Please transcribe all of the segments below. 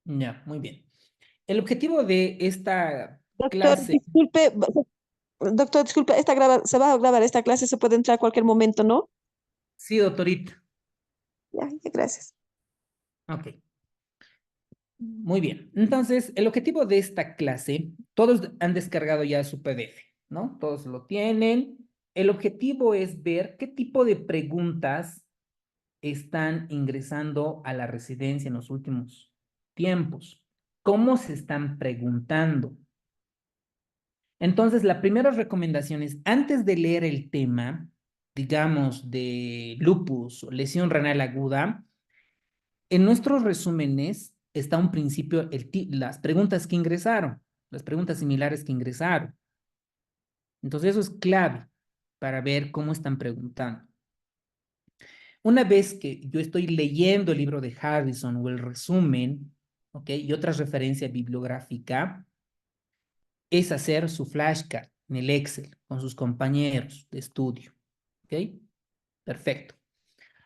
Ya, muy bien. El objetivo de esta Doctor, clase, disculpe, doctor, disculpe, se va a grabar esta clase, se puede entrar a cualquier momento, ¿no? sí, doctorita. Ya, gracias. Ok, muy bien. Entonces, el objetivo de esta clase, todos han descargado ya su PDF, ¿no? Todos lo tienen. El objetivo es ver qué tipo de preguntas están ingresando a la residencia en los últimos tiempos. ¿Cómo se están preguntando? Entonces, la primera recomendación es, antes de leer el tema, digamos, de lupus o lesión renal aguda, en nuestros resúmenes está un principio, las preguntas que ingresaron, las preguntas similares que ingresaron. Entonces, eso es clave para ver cómo están preguntando. Una vez que yo estoy leyendo el libro de Harrison o el resumen, ¿ok? Y otra referencia bibliográfica, es hacer su flashcard en el Excel con sus compañeros de estudio, ¿ok? Perfecto.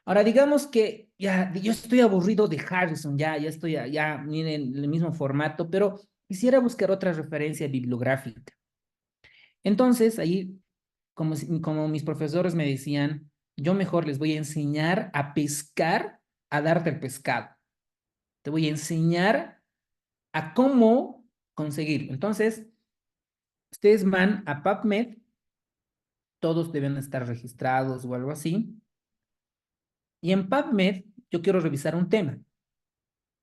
Ahora, digamos que ya yo estoy aburrido de Harrison, ya estoy, ya miren el mismo formato, pero quisiera buscar otra referencia bibliográfica. Entonces, ahí, como mis profesores me decían, yo mejor les voy a enseñar a pescar, a darte el pescado. Te voy a enseñar a cómo conseguirlo. Entonces, ustedes van a PubMed, todos deben estar registrados o algo así, y en PubMed yo quiero revisar un tema,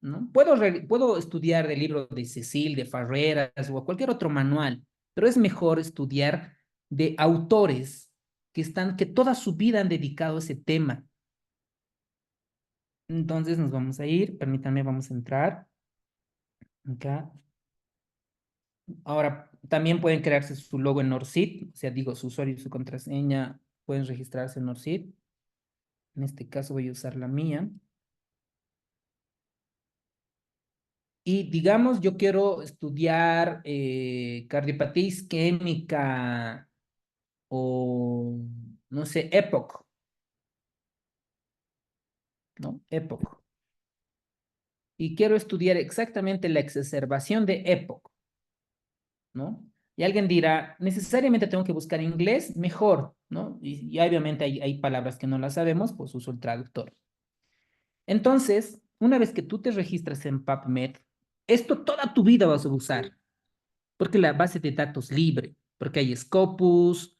¿no? Puedo estudiar del libro de Cecil, de Farreras o cualquier otro manual, pero es mejor estudiar de autores que toda su vida han dedicado a ese tema. Entonces nos vamos a ir, permítanme, vamos a entrar acá. Ahora, también pueden crearse su logo en Norcid, o sea, digo, su usuario y su contraseña pueden registrarse en Norcid. En este caso voy a usar la mía. Y digamos, yo quiero estudiar cardiopatía isquémica o, no sé, EPOC, ¿no? EPOC. Y quiero estudiar exactamente la exacerbación de EPOC, ¿no? Y alguien dirá, necesariamente tengo que buscar inglés, mejor, ¿no? Y obviamente hay palabras que no las sabemos, pues uso el traductor. Entonces, una vez que tú te registras en PubMed, esto toda tu vida vas a usar, porque la base de datos libre, porque hay Scopus,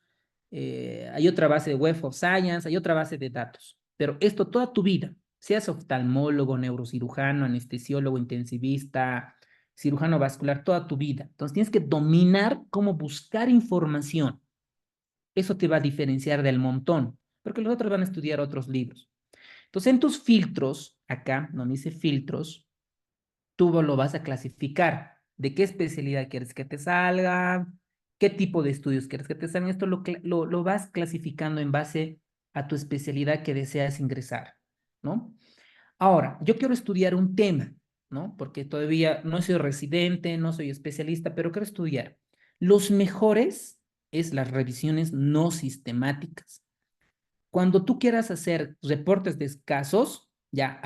hay otra base de Web of Science, hay otra base de datos, pero esto toda tu vida, seas oftalmólogo, neurocirujano, anestesiólogo, intensivista, cirujano vascular, toda tu vida. Entonces tienes que dominar cómo buscar información. Eso te va a diferenciar del montón, porque los otros van a estudiar otros libros. Entonces, en tus filtros, acá donde dice filtros, tú lo vas a clasificar. ¿De qué especialidad quieres que te salga? ¿Qué tipo de estudios quieres que te salgan? Esto lo vas clasificando en base a tu especialidad que deseas ingresar, ¿no? Ahora, yo quiero estudiar un tema, ¿no? Porque todavía no soy residente, no soy especialista, pero quiero estudiar. Los mejores es las revisiones no sistemáticas. Cuando tú quieras hacer reportes de casos, ya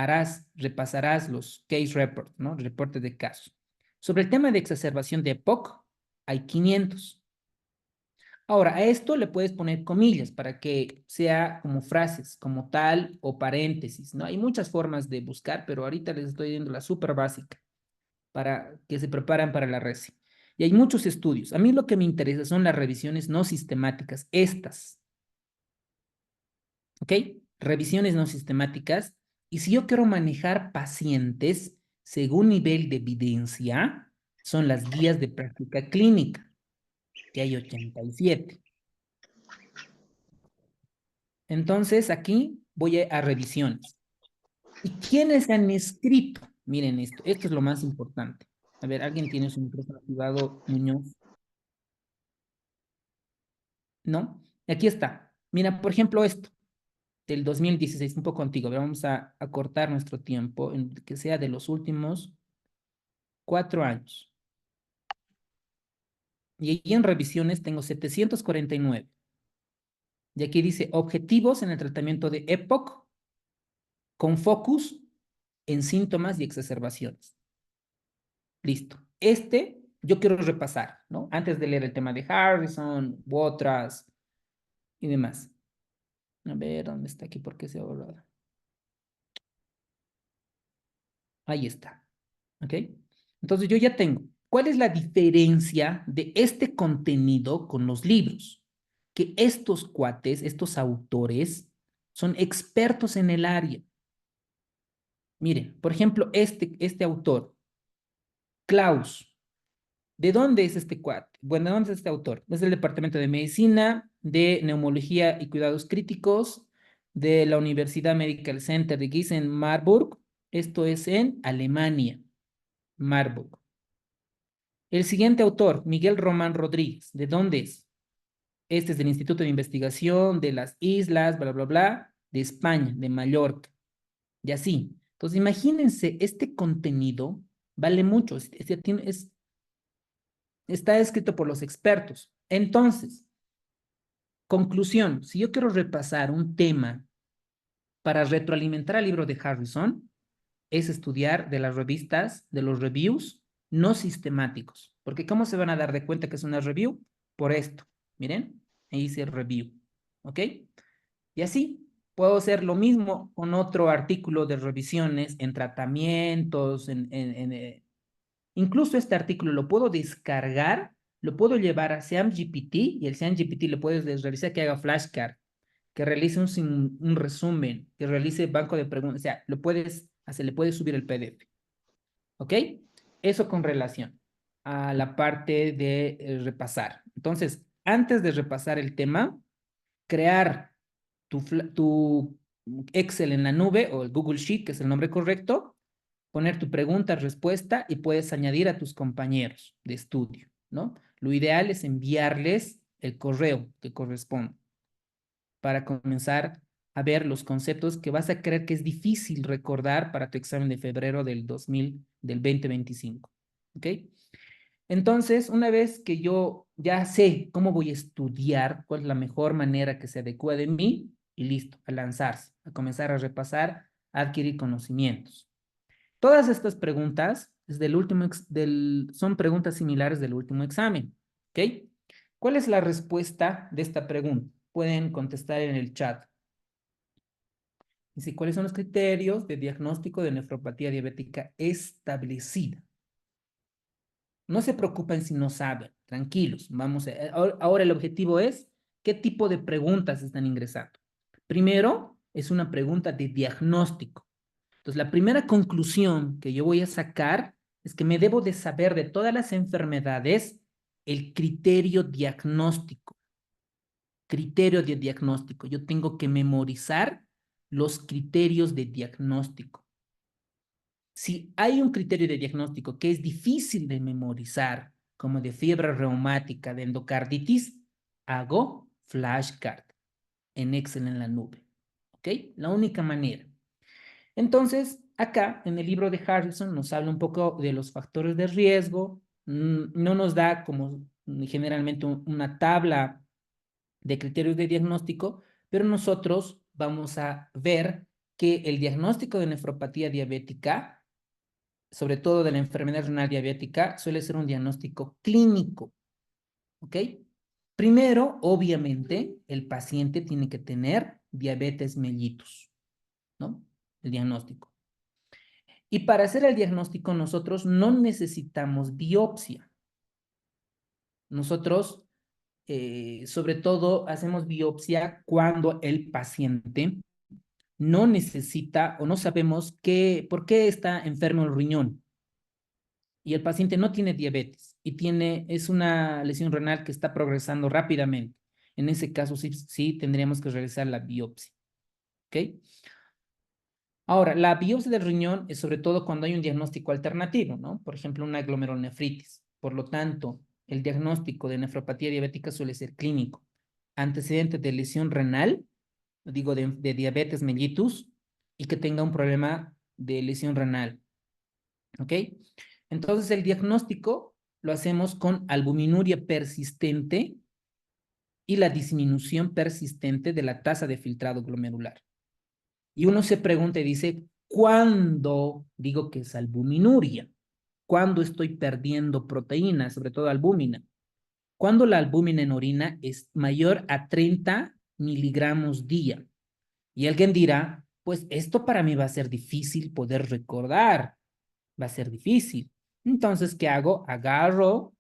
repasarás los case reports, ¿no? Reportes de casos. Sobre el tema de exacerbación de EPOC, hay 500. Ahora, a esto le puedes poner comillas para que sea como frases, como tal o paréntesis, ¿no? Hay muchas formas de buscar, pero ahorita les estoy dando la súper básica para que se preparan para la resi. Y hay muchos estudios. A mí lo que me interesa son las revisiones no sistemáticas, estas. ¿Ok? Revisiones no sistemáticas. Y si yo quiero manejar pacientes según nivel de evidencia, son las guías de práctica clínica, que hay 87. Entonces, aquí voy a revisiones. ¿Y quiénes han escrito? Miren esto es lo más importante. A ver, ¿alguien tiene su micrófono activado, Muñoz? ¿No? Aquí está. Mira, por ejemplo, esto. Del 2016, un poco contigo, vamos a cortar nuestro tiempo, que sea de los últimos 4 años. Y ahí en revisiones tengo 749. Y aquí dice objetivos en el tratamiento de EPOC con focus en síntomas y exacerbaciones. Listo. Yo quiero repasar, ¿no? Antes de leer el tema de Harrison, u otras y demás. A ver, ¿dónde está aquí? ¿Por qué se ha borrado? Ahí está. ¿Ok? Entonces yo ya tengo. ¿Cuál es la diferencia de este contenido con los libros? Que estos cuates, estos autores, son expertos en el área. Miren, por ejemplo, este autor, Klaus. ¿De dónde es este cuate? Bueno, ¿de dónde es este autor? Es del Departamento de Medicina, de Neumología y Cuidados Críticos, de la Universidad Medical Center de Gießen-Marburg. Esto es en Alemania, Marburg. El siguiente autor, Miguel Román Rodríguez. ¿De dónde es? Este es del Instituto de Investigación de las Islas, bla, bla, bla, de España, de Mallorca. Y así. Entonces, imagínense, este contenido vale mucho. Está escrito por los expertos. Entonces, conclusión, si yo quiero repasar un tema para retroalimentar al libro de Harrison, es estudiar de las revistas, de los reviews no sistemáticos. Porque ¿cómo se van a dar de cuenta que es una review? Por esto. Miren, ahí dice review. ¿Ok? Y así puedo hacer lo mismo con otro artículo de revisiones en tratamientos, incluso este artículo lo puedo descargar, lo puedo llevar a SeamGPT y el SeamGPT lo puedes realizar que haga flashcard, que realice un resumen, que realice banco de preguntas, o sea, le puedes subir el PDF. ¿Ok? Eso con relación a la parte de repasar. Entonces, antes de repasar el tema, crear tu Excel en la nube o el Google Sheet, que es el nombre correcto, poner tu pregunta, respuesta y puedes añadir a tus compañeros de estudio, ¿no? Lo ideal es enviarles el correo que corresponde para comenzar a ver los conceptos que vas a creer que es difícil recordar para tu examen de febrero del 2025. ¿Ok? Entonces, una vez que yo ya sé cómo voy a estudiar, cuál es la mejor manera que se adecua de mí, y listo, a lanzarse, a comenzar a repasar, a adquirir conocimientos. Todas estas preguntas son preguntas similares del último examen. ¿Ok? ¿Cuál es la respuesta de esta pregunta? Pueden contestar en el chat. Dice, ¿cuáles son los criterios de diagnóstico de nefropatía diabética establecida? No se preocupen si no saben, tranquilos. Ahora el objetivo es, ¿qué tipo de preguntas están ingresando? Primero, es una pregunta de diagnóstico. Entonces, la primera conclusión que yo voy a sacar es que me debo de saber de todas las enfermedades el criterio diagnóstico. Criterio de diagnóstico. Yo tengo que memorizar los criterios de diagnóstico. Si hay un criterio de diagnóstico que es difícil de memorizar, como de fiebre reumática, de endocarditis, hago flashcard en Excel en la nube. ¿Ok? La única manera. Entonces, acá en el libro de Harrison nos habla un poco de los factores de riesgo, no nos da como generalmente una tabla de criterios de diagnóstico, pero nosotros vamos a ver que el diagnóstico de nefropatía diabética, sobre todo de la enfermedad renal diabética, suele ser un diagnóstico clínico, ¿ok? Primero, obviamente, el paciente tiene que tener diabetes mellitus, ¿no? El diagnóstico. Y para hacer el diagnóstico nosotros no necesitamos biopsia. Nosotros, sobre todo, hacemos biopsia cuando el paciente no necesita o no sabemos por qué está enfermo el riñón. Y el paciente no tiene diabetes y es una lesión renal que está progresando rápidamente. En ese caso sí tendríamos que realizar la biopsia. ¿Ok? Ahora, la biopsia del riñón es sobre todo cuando hay un diagnóstico alternativo, ¿no? Por ejemplo, una glomerulonefritis. Por lo tanto, el diagnóstico de nefropatía diabética suele ser clínico. Antecedente de lesión renal, digo de diabetes mellitus, y que tenga un problema de lesión renal. ¿Ok? Entonces, el diagnóstico lo hacemos con albuminuria persistente y la disminución persistente de la tasa de filtrado glomerular. Y uno se pregunta y dice, ¿cuándo digo que es albuminuria? cuando estoy perdiendo proteína, sobre todo albúmina. Cuando la albúmina en orina es mayor a 30 miligramos día. Y alguien dirá, pues esto para mí va a ser difícil poder recordar, va a ser difícil. Entonces, ¿qué hago? Agarro,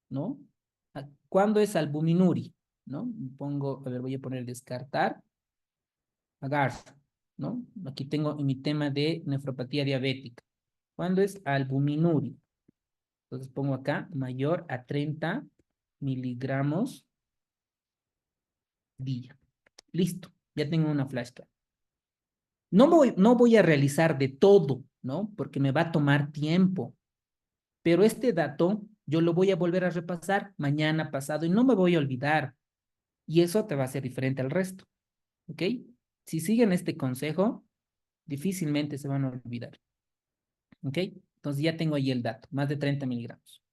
¿no? ¿Cuándo es albuminuri? ¿No? Pongo, a ver, voy a poner descartar, agarro, ¿no? Aquí tengo mi tema de nefropatía diabética. ¿Cuándo es albuminuri? Entonces pongo acá mayor a 30 miligramos día. Listo, ya tengo una flashcard. No voy a realizar de todo, ¿no? Porque me va a tomar tiempo. Pero este dato yo lo voy a volver a repasar mañana, pasado, y no me voy a olvidar. Y eso te va a hacer diferente al resto, ¿ok? Si siguen este consejo, difícilmente se van a olvidar, ¿ok? Entonces ya tengo ahí el dato, más de 30 miligramos.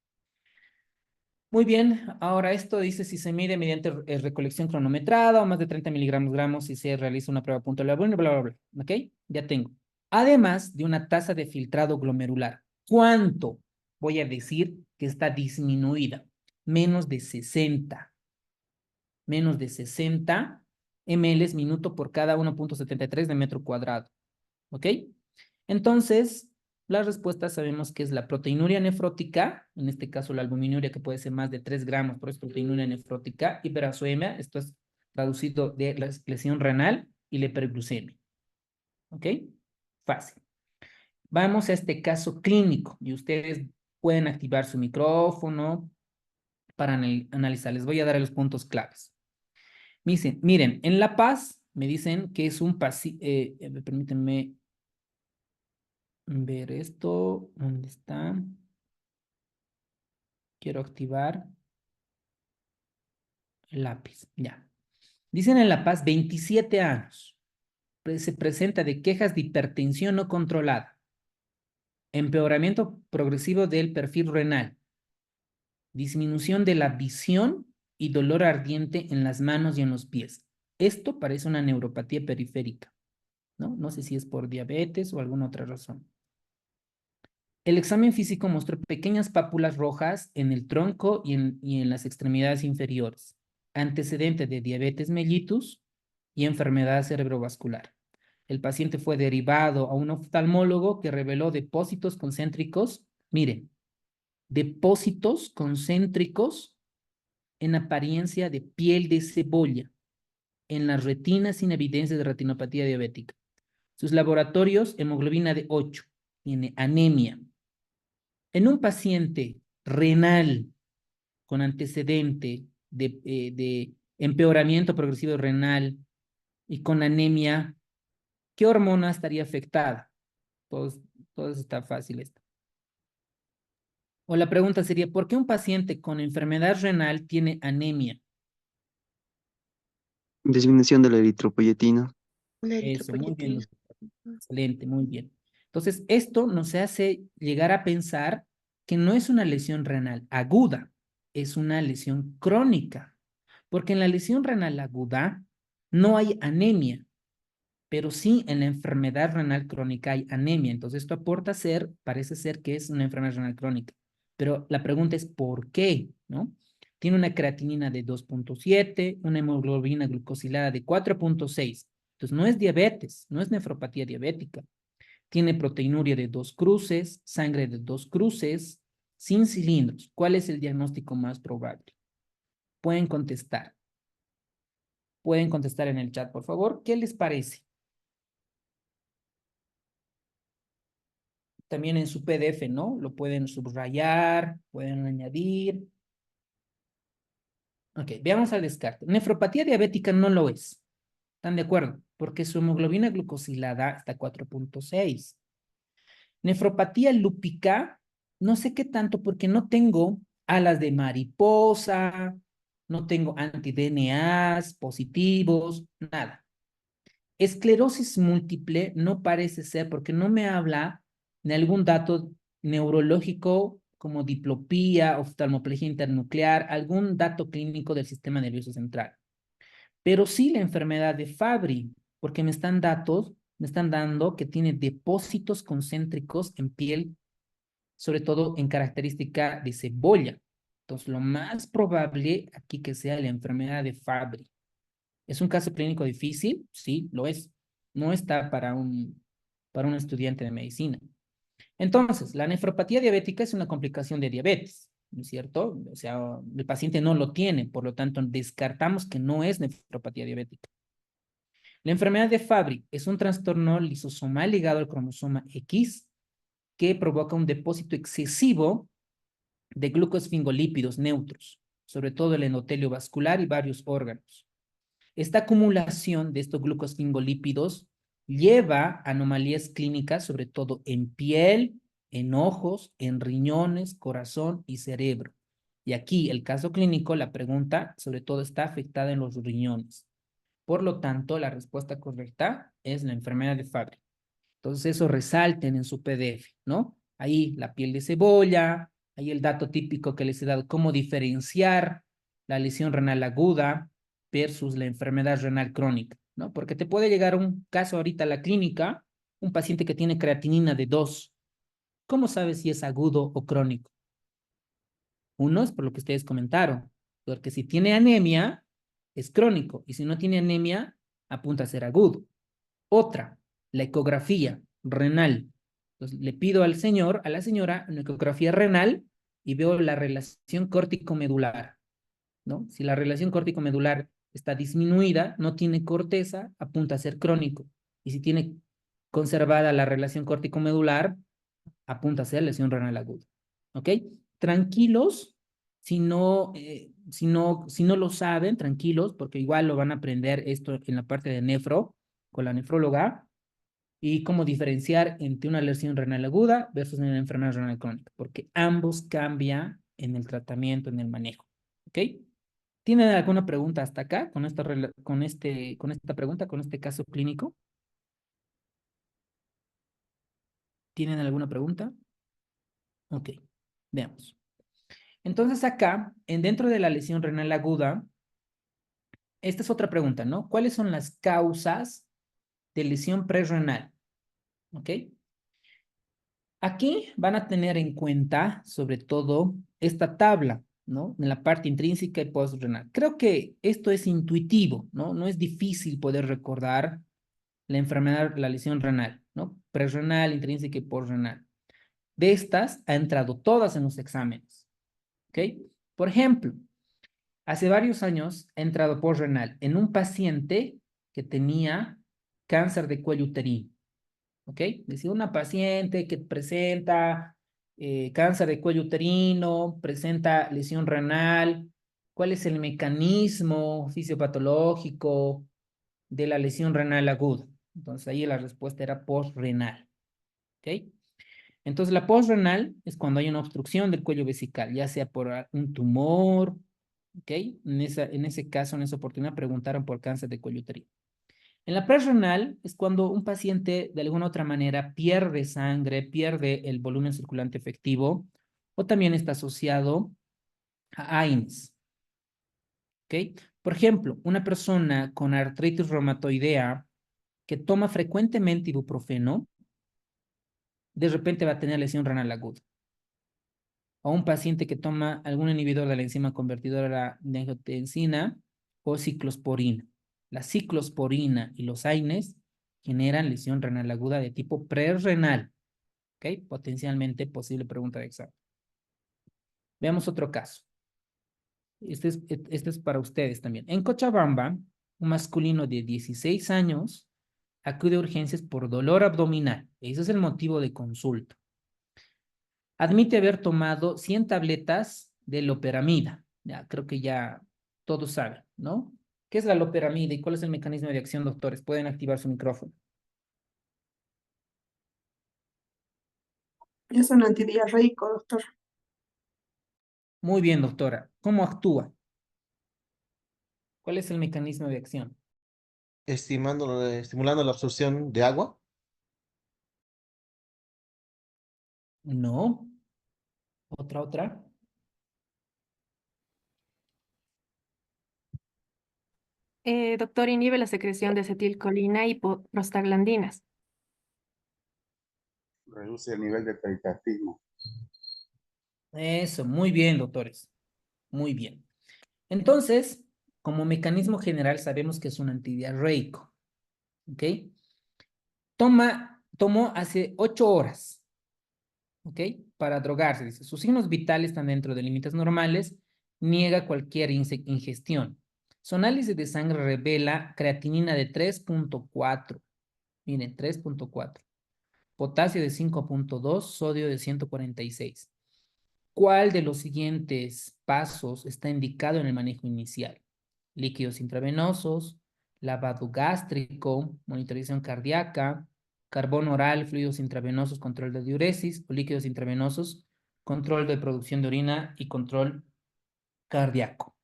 Muy bien, ahora esto dice si se mide mediante recolección cronometrada o más de 30 miligramos si se realiza una prueba puntual, bla, bla, bla, bla, ¿ok? Ya tengo. Además de una tasa de filtrado glomerular, ¿cuánto voy a decir que está disminuida? Menos de 60 ml minuto por cada 1.73 de metro cuadrado, ¿ok? Entonces, la respuesta sabemos que es la proteinuria nefrótica, en este caso la albuminuria que puede ser más de 3 gramos, por eso proteinuria nefrótica, hiperacemia, esto es traducido de la lesión renal y la hiperglucemia. ¿Ok? Fácil. Vamos a este caso clínico y ustedes pueden activar su micrófono para analizar. Les voy a dar los puntos claves. Miren, en La Paz me dicen que es un paciente, permítanme ver esto, ¿dónde está? Quiero activar el lápiz, ya. Dicen en La Paz, 27 años. Se presenta de quejas de hipertensión no controlada, empeoramiento progresivo del perfil renal, disminución de la visión y dolor ardiente en las manos y en los pies. Esto parece una neuropatía periférica, ¿no? No sé si es por diabetes o alguna otra razón. El examen físico mostró pequeñas pápulas rojas en el tronco y en las extremidades inferiores, antecedente de diabetes mellitus y enfermedad cerebrovascular. El paciente fue derivado a un oftalmólogo que reveló depósitos concéntricos, miren, depósitos concéntricos en apariencia de piel de cebolla, en las retinas sin evidencia de retinopatía diabética. Sus laboratorios, hemoglobina de 8, tiene anemia. En un paciente renal con antecedente de empeoramiento progresivo renal y con anemia, ¿qué hormona estaría afectada? Todo está fácil esto. O la pregunta sería, ¿por qué un paciente con enfermedad renal tiene anemia? Disminución de la eritropoyetina. La Eso, muy bien. eritropoyetina. Excelente, muy bien. Entonces, esto nos hace llegar a pensar que no es una lesión renal aguda, es una lesión crónica, porque en la lesión renal aguda no hay anemia, pero sí en la enfermedad renal crónica hay anemia. Entonces, esto parece ser que es una enfermedad renal crónica. Pero la pregunta es, ¿por qué? ¿No? Tiene una creatinina de 2.7, una hemoglobina glucosilada de 4.6. Entonces, no es diabetes, no es nefropatía diabética. Tiene proteinuria de 2 cruces, sangre de 2 cruces, sin cilindros. ¿Cuál es el diagnóstico más probable? Pueden contestar. Pueden contestar en el chat, por favor. ¿Qué les parece? También en su PDF, ¿no? Lo pueden subrayar, pueden añadir. Ok, veamos al descarte. Nefropatía diabética no lo es. ¿Están de acuerdo? Porque su hemoglobina glucosilada está 4.6. Nefropatía lúpica, no sé qué tanto porque no tengo alas de mariposa, no tengo anti-DNAs positivos, nada. Esclerosis múltiple no parece ser porque no me habla de algún dato neurológico como diplopía, oftalmoplegia internuclear, algún dato clínico del sistema nervioso central. Pero sí la enfermedad de Fabry, porque me están dando que tiene depósitos concéntricos en piel sobre todo en característica de cebolla. Entonces, lo más probable aquí que sea la enfermedad de Fabry. ¿Es un caso clínico difícil? Sí, lo es. No está para un estudiante de medicina. Entonces, la nefropatía diabética es una complicación de diabetes, ¿no es cierto? O sea, el paciente no lo tiene, por lo tanto, descartamos que no es nefropatía diabética. La enfermedad de Fabry es un trastorno lisosomal ligado al cromosoma X que provoca un depósito excesivo de glucosfingolípidos neutros, sobre todo el endotelio vascular y varios órganos. Esta acumulación de estos glucosfingolípidos lleva a anomalías clínicas, sobre todo en piel, en ojos, en riñones, corazón y cerebro. Y aquí el caso clínico, la pregunta, sobre todo está afectada en los riñones. Por lo tanto, la respuesta correcta es la enfermedad de Fabry. Entonces, eso resalten en su PDF, ¿no? Ahí la piel de cebolla, ahí el dato típico que les he dado, cómo diferenciar la lesión renal aguda versus la enfermedad renal crónica, ¿no? Porque te puede llegar un caso ahorita a la clínica, un paciente que tiene creatinina de 2. ¿Cómo sabes si es agudo o crónico? Uno es por lo que ustedes comentaron, porque si tiene anemia, es crónico, y si no tiene anemia, apunta a ser agudo. Otra, la ecografía renal. Entonces, le pido al señor, a la señora, una ecografía renal y veo la relación córtico-medular, ¿no? Si la relación córtico-medular está disminuida, no tiene corteza, apunta a ser crónico. Y si tiene conservada la relación córtico-medular, apunta a ser lesión renal aguda. ¿Ok? Tranquilos, si no lo saben, tranquilos, porque igual lo van a aprender esto en la parte de nefro, con la nefróloga, y cómo diferenciar entre una lesión renal aguda versus una enfermedad renal crónica, porque ambos cambian en el tratamiento, en el manejo. ¿Ok? ¿Tienen alguna pregunta hasta acá con esta pregunta, con este caso clínico? ¿Tienen alguna pregunta? Ok, veamos. Entonces acá, dentro de la lesión renal aguda, esta es otra pregunta, ¿no? ¿Cuáles son las causas de lesión prerrenal? ¿Ok? Aquí van a tener en cuenta, sobre todo, esta tabla, ¿no? En la parte intrínseca y postrenal. Creo que esto es intuitivo, ¿no? No es difícil poder recordar la enfermedad, la lesión renal, ¿no? Prerrenal, intrínseca y postrenal. De estas ha entrado todas en los exámenes, ¿ok? Por ejemplo, hace varios años ha entrado postrenal en un paciente que tenía cáncer de cuello uterino. ¿Ok? Decía una paciente que presenta cáncer de cuello uterino, presenta lesión renal. ¿Cuál es el mecanismo fisiopatológico de la lesión renal aguda? Entonces ahí la respuesta era postrenal. ¿Ok? Entonces la postrenal es cuando hay una obstrucción del cuello vesical, ya sea por un tumor. ¿Ok? En ese caso, en esa oportunidad, preguntaron por cáncer de cuello uterino. En la prerrenal es cuando un paciente de alguna otra manera pierde sangre, pierde el volumen circulante efectivo o también está asociado a AINES. ¿Ok? Por ejemplo, una persona con artritis reumatoidea que toma frecuentemente ibuprofeno, de repente va a tener lesión renal aguda. O un paciente que toma algún inhibidor de la enzima convertidora de angiotensina o ciclosporina. La ciclosporina y los AINES generan lesión renal aguda de tipo prerrenal. ¿Ok? Potencialmente posible pregunta de examen. Veamos otro caso. Este es para ustedes también. En Cochabamba, un masculino de 16 años acude a urgencias por dolor abdominal. Ese es el motivo de consulta. Admite haber tomado 100 tabletas de loperamida. Ya, creo que ya todos saben, ¿no? ¿Qué es la loperamida y cuál es el mecanismo de acción, doctores? Pueden activar su micrófono. Es un antidiarreico, doctor. Muy bien, doctora. ¿Cómo actúa? ¿Cuál es el mecanismo de acción? Estimulando la absorción de agua. No. Otra. Doctor, inhibe la secreción de acetilcolina y prostaglandinas. Reduce el nivel de peritatismo. Eso, muy bien, doctores. Muy bien. Entonces, como mecanismo general, sabemos que es un antidiarreico. ¿Ok? Tomó hace 8 horas. ¿Ok? Para drogarse. Dice, sus signos vitales están dentro de límites normales. Niega cualquier ingestión. Su análisis de sangre revela creatinina de 3.4. Miren, 3.4. Potasio de 5.2, sodio de 146. ¿Cuál de los siguientes pasos está indicado en el manejo inicial? Líquidos intravenosos, lavado gástrico, monitorización cardíaca, carbón oral, fluidos intravenosos, control de diuresis, o líquidos intravenosos, control de producción de orina y control cardíaco.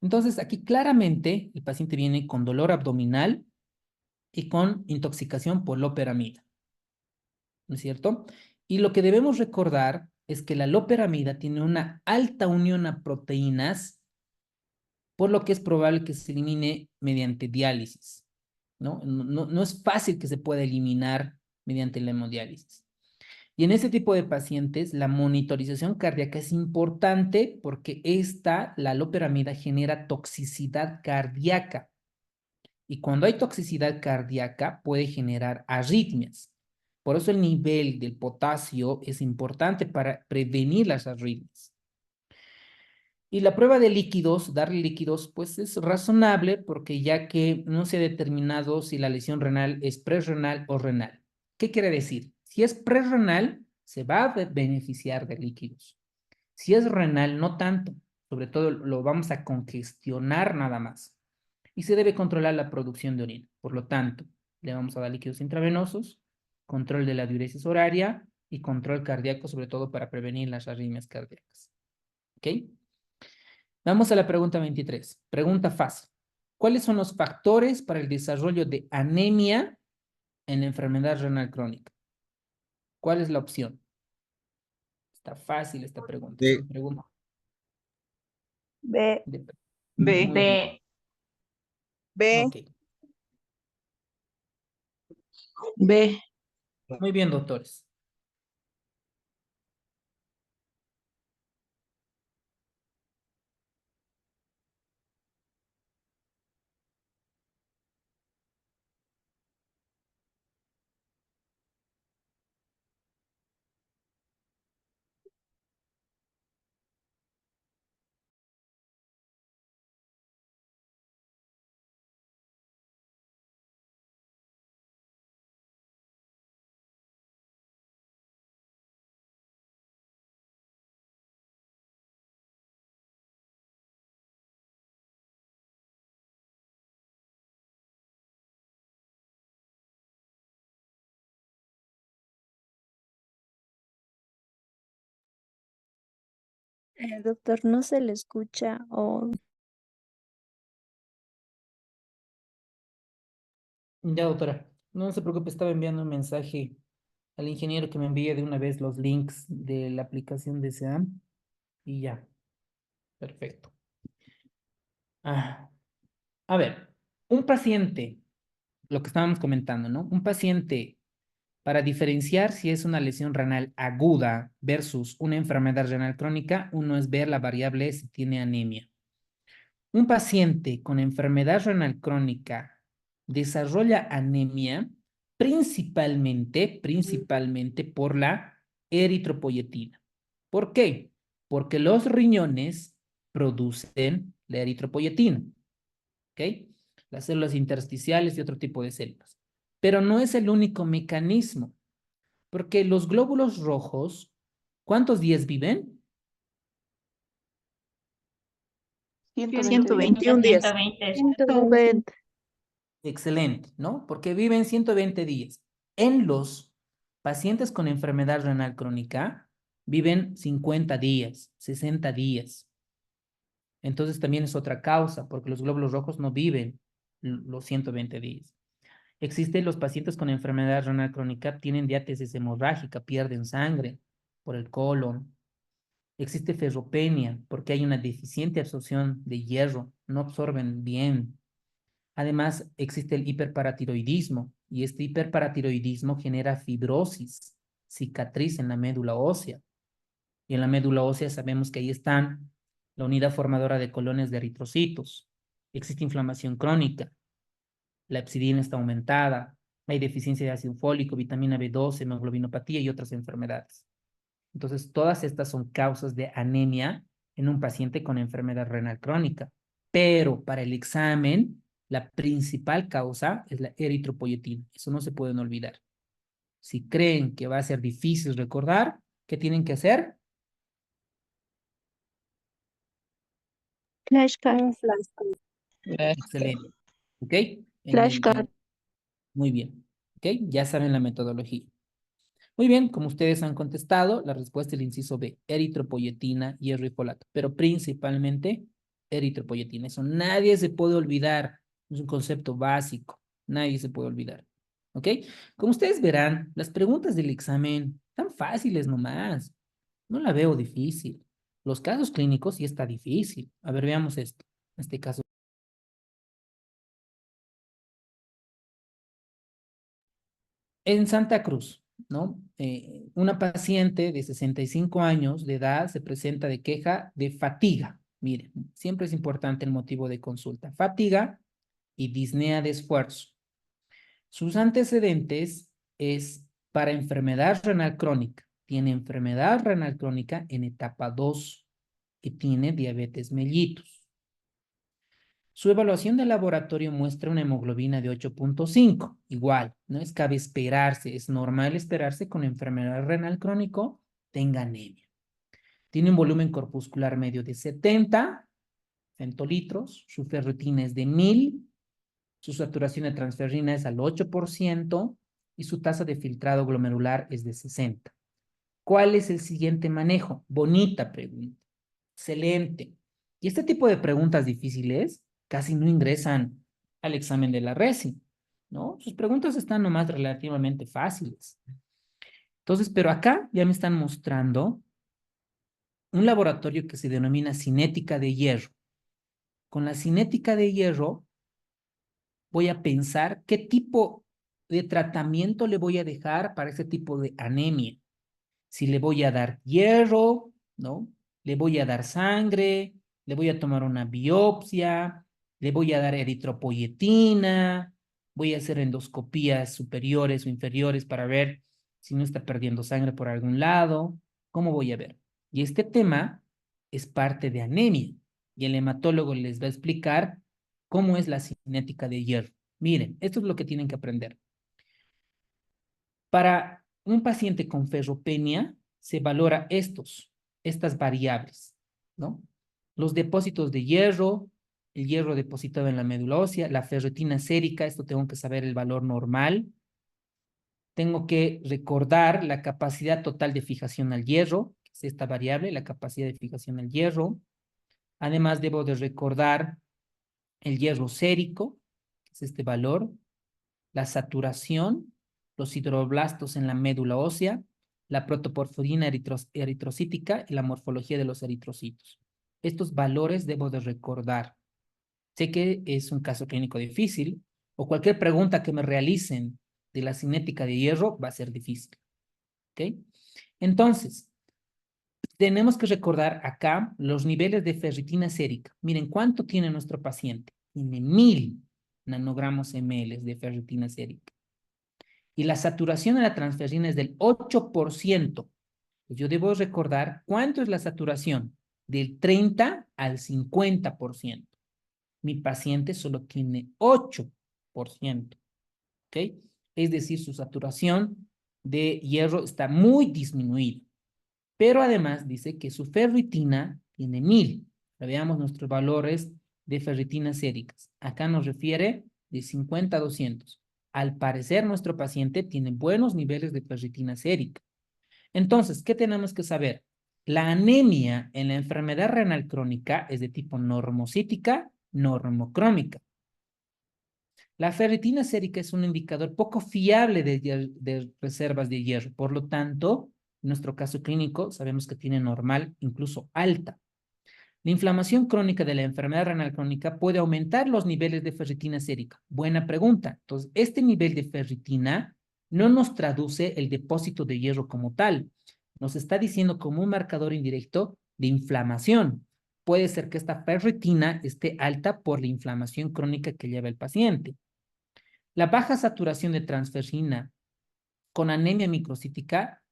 Entonces, aquí claramente el paciente viene con dolor abdominal y con intoxicación por loperamida. ¿No es cierto? Y lo que debemos recordar es que la loperamida tiene una alta unión a proteínas, por lo que es probable que se elimine mediante diálisis, ¿no? No es fácil que se pueda eliminar mediante la hemodiálisis. Y en ese tipo de pacientes, la monitorización cardíaca es importante porque la loperamida genera toxicidad cardíaca. Y cuando hay toxicidad cardíaca, puede generar arritmias. Por eso el nivel del potasio es importante para prevenir las arritmias. Y la prueba de líquidos, darle líquidos, pues es razonable porque ya que no se ha determinado si la lesión renal es prerrenal o renal. ¿Qué quiere decir? Si es prerrenal, se va a beneficiar de líquidos. Si es renal, no tanto. Sobre todo lo vamos a congestionar nada más. Y se debe controlar la producción de orina. Por lo tanto, le vamos a dar líquidos intravenosos, control de la diuresis horaria y control cardíaco, sobre todo para prevenir las arritmias cardíacas. ¿Ok? Vamos a la pregunta 23. Pregunta fácil. ¿Cuáles son los factores para el desarrollo de anemia en la enfermedad renal crónica? ¿Cuál es la opción? Está fácil esta pregunta. Es B. una pregunta B. de... B. Muy bien. B. Ok. B. Muy bien, doctores. Doctor, no se le escucha o Ya, doctora. No se preocupe, estaba enviando un mensaje al ingeniero que me envíe de una vez los links de la aplicación de SEAM y ya. Perfecto. Ah, a ver, un paciente, lo que estábamos comentando, ¿no? Un paciente, para diferenciar si es una lesión renal aguda versus una enfermedad renal crónica, uno es ver la variable si tiene anemia. Un paciente con enfermedad renal crónica desarrolla anemia principalmente por la eritropoyetina. ¿Por qué? Porque los riñones producen la eritropoyetina, ¿ok? Las células intersticiales y otro tipo de células. Pero no es el único mecanismo, porque los glóbulos rojos, ¿cuántos días viven? 120 días. 121 días. 120. 120. Excelente, ¿no? Porque viven 120 días. En los pacientes con enfermedad renal crónica, viven 50 días, 60 días. Entonces también es otra causa, porque los glóbulos rojos no viven los 120 días. Existen los pacientes con enfermedad renal crónica, tienen diátesis hemorrágica, pierden sangre por el colon. Existe ferropenia, porque hay una deficiente absorción de hierro, no absorben bien. Además, existe el hiperparatiroidismo y este hiperparatiroidismo genera fibrosis, cicatriz en la médula ósea. Y en la médula ósea sabemos que ahí están la unidad formadora de colonias de eritrocitos. Existe inflamación crónica. La hepcidina está aumentada. Hay deficiencia de ácido fólico, vitamina B12, hemoglobinopatía y otras enfermedades. Entonces, todas estas son causas de anemia en un paciente con enfermedad renal crónica. Pero para el examen, la principal causa es la eritropoyetina. Eso no se pueden olvidar. Si creen que va a ser difícil recordar, ¿qué tienen que hacer? Flashcard. Un flashcard. Excelente. ¿Ok? Flashcard. Muy bien. ¿Ok? Ya saben la metodología. Muy bien, como ustedes han contestado, la respuesta es el inciso B, eritropoyetina, hierro y folato, pero principalmente eritropoyetina. Eso nadie se puede olvidar. Es un concepto básico. Nadie se puede olvidar. ¿Ok? Como ustedes verán, las preguntas del examen están fáciles nomás. No la veo difícil. Los casos clínicos sí está difícil. A ver, veamos esto. En este caso. En Santa Cruz, ¿no? Una paciente de 65 años de edad se presenta de queja de fatiga. Miren, siempre es importante el motivo de consulta. Fatiga y disnea de esfuerzo. Sus antecedentes es para enfermedad renal crónica. Tiene enfermedad renal crónica en etapa 2 y tiene diabetes mellitus. Su evaluación de laboratorio muestra una hemoglobina de 8.5. Igual, no es cabe esperarse, es normal esperarse con enfermedad renal crónico tenga anemia. Tiene un volumen corpuscular medio de 70 centilitros, su ferritina es de 1000, su saturación de transferrina es al 8% y su tasa de filtrado glomerular es de 60. ¿Cuál es el siguiente manejo? Bonita pregunta. Excelente. Y este tipo de preguntas difíciles casi no ingresan al examen de la RESI, ¿no? Sus preguntas están nomás relativamente fáciles. Entonces, pero acá ya me están mostrando un laboratorio que se denomina cinética de hierro. Con la cinética de hierro voy a pensar qué tipo de tratamiento le voy a dejar para ese tipo de anemia. Si le voy a dar hierro, ¿no? Le voy a dar sangre, le voy a tomar una biopsia, le voy a dar eritropoyetina, voy a hacer endoscopías superiores o inferiores para ver si no está perdiendo sangre por algún lado. ¿Cómo voy a ver? Y este tema es parte de anemia y el hematólogo les va a explicar cómo es la cinética de hierro. Miren, esto es lo que tienen que aprender. Para un paciente con ferropenia se valora estas variables, ¿no? Los depósitos de hierro, el hierro depositado en la médula ósea, la ferritina sérica, esto tengo que saber el valor normal. Tengo que recordar la capacidad total de fijación al hierro, que es esta variable, la capacidad de fijación al hierro. Además, debo de recordar el hierro sérico, que es este valor, la saturación, los hidroblastos en la médula ósea, la protoporfirina eritrocítica y la morfología de los eritrocitos. Estos valores debo de recordar. Sé que es un caso clínico difícil o cualquier pregunta que me realicen de la cinética de hierro va a ser difícil. ¿Ok? Entonces, tenemos que recordar acá los niveles de ferritina sérica. Miren, ¿cuánto tiene nuestro paciente? Tiene 1000 nanogramos ml de ferritina sérica. Y la saturación de la transferrina es del 8%. Yo debo recordar cuánto es la saturación, del 30 al 50%. Mi paciente solo tiene 8%. ¿Ok? Es decir, su saturación de hierro está muy disminuida. Pero además dice que su ferritina tiene 1000. Veamos nuestros valores de ferritina séricas. Acá nos refiere de 50 a 200. Al parecer, nuestro paciente tiene buenos niveles de ferritina sérica. Entonces, ¿qué tenemos que saber? La anemia en la enfermedad renal crónica es de tipo normocítica, normocrómica. La ferritina sérica es un indicador poco fiable de reservas de hierro. Por lo tanto, en nuestro caso clínico, sabemos que tiene normal, incluso alta. La inflamación crónica de la enfermedad renal crónica puede aumentar los niveles de ferritina sérica. Buena pregunta. Entonces, este nivel de ferritina no nos traduce el depósito de hierro como tal. nos está diciendo como un marcador indirecto de inflamación. Puede ser que esta ferritina esté alta por la inflamación crónica que lleva el paciente. La baja saturación de transferrina con anemia microcítica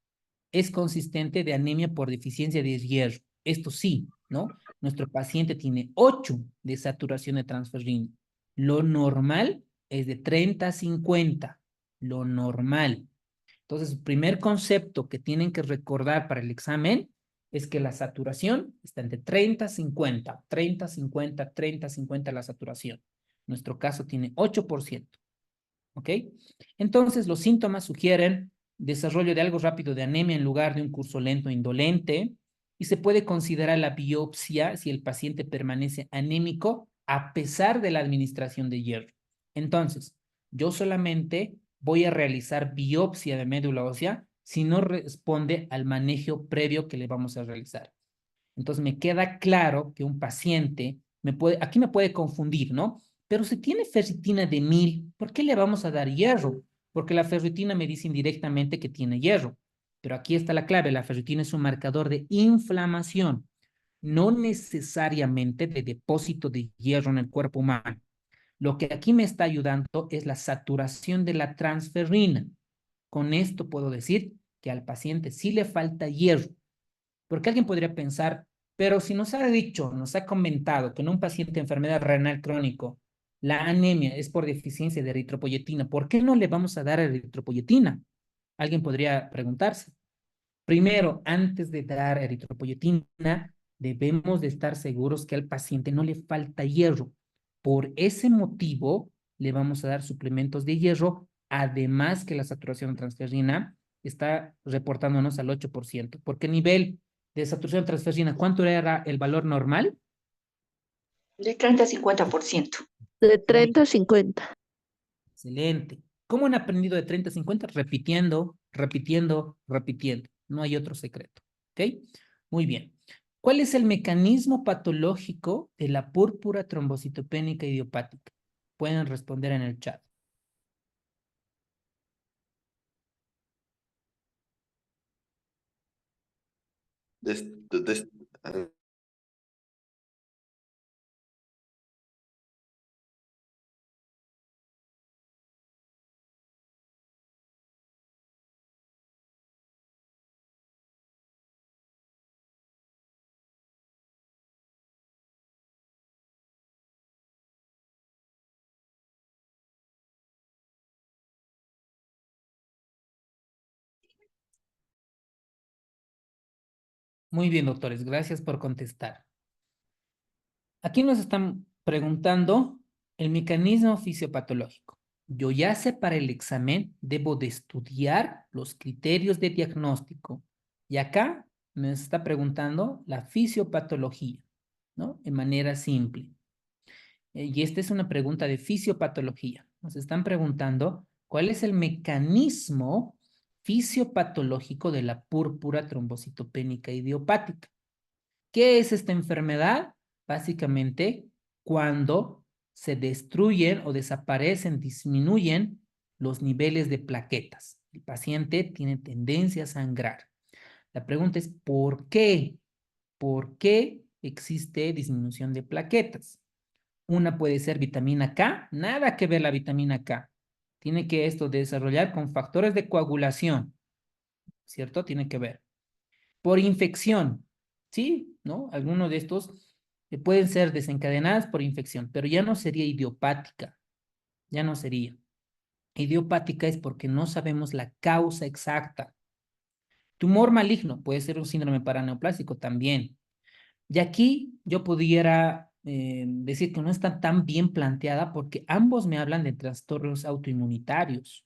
es consistente de anemia por deficiencia de hierro. Esto sí, ¿no? Nuestro paciente tiene 8 de saturación de transferrina. Lo normal es de 30 a 50. Lo normal. Entonces, el primer concepto que tienen que recordar para el examen es que la saturación está entre 30 a 50. 30 a 50, 30 a 50 la saturación. Nuestro caso tiene 8%. ¿Ok? Entonces, los síntomas sugieren desarrollo de algo rápido de anemia en lugar de un curso lento indolente, y se puede considerar la biopsia si el paciente permanece anémico a pesar de la administración de hierro. Entonces, yo solamente voy a realizar biopsia de médula ósea si no responde al manejo previo que le vamos a realizar. Entonces, me queda claro que un paciente aquí me puede confundir, ¿no? Pero si tiene ferritina de 1000, ¿por qué le vamos a dar hierro? Porque la ferritina me dice indirectamente que tiene hierro. Pero aquí está la clave, la ferritina es un marcador de inflamación, no necesariamente de depósito de hierro en el cuerpo humano. Lo que aquí me está ayudando es la saturación de la transferrina. Con esto puedo decir que al paciente sí le falta hierro. Porque alguien podría pensar, pero si nos ha dicho, nos ha comentado que en un paciente de enfermedad renal crónico, la anemia es por deficiencia de eritropoyetina, ¿por qué no le vamos a dar eritropoyetina? Alguien podría preguntarse. Primero, antes de dar eritropoyetina, debemos de estar seguros que al paciente no le falta hierro. Por ese motivo, le vamos a dar suplementos de hierro, además que la saturación de transferrina está reportándonos al 8%. ¿Por qué nivel de saturación de transferrina? ¿Cuánto era el valor normal? De 30 a 50%. De 30 a 50. Excelente. ¿Cómo han aprendido de 30 a 50? Repitiendo, repitiendo, repitiendo. No hay otro secreto. ¿Ok? Muy bien. ¿Cuál es el mecanismo patológico de la púrpura trombocitopénica idiopática? Pueden responder en el chat. Des- des- ah, Muy bien, doctores. Gracias por contestar. Aquí nos están preguntando el mecanismo fisiopatológico. Yo ya sé para el examen, debo de estudiar los criterios de diagnóstico. Y acá me está preguntando la fisiopatología, ¿no? De manera simple. Y esta es una pregunta de fisiopatología. Nos están preguntando cuál es el mecanismo fisiopatológico de la púrpura trombocitopénica idiopática. ¿Qué es esta enfermedad? Básicamente, cuando se destruyen o desaparecen, disminuyen los niveles de plaquetas. El paciente tiene tendencia a sangrar. La pregunta es, ¿por qué? ¿Por qué existe disminución de plaquetas? Una puede ser vitamina K, nada que ver la vitamina K. Tiene que esto desarrollar con factores de coagulación, ¿cierto? Tiene que ver. Por infección, ¿sí? ¿No? Algunos de estos pueden ser desencadenadas por infección, pero ya no sería idiopática, ya no sería. Idiopática es porque no sabemos la causa exacta. Tumor maligno puede ser un síndrome paraneoplásico también. Y aquí yo pudiera decir que no está tan bien planteada porque ambos me hablan de trastornos autoinmunitarios.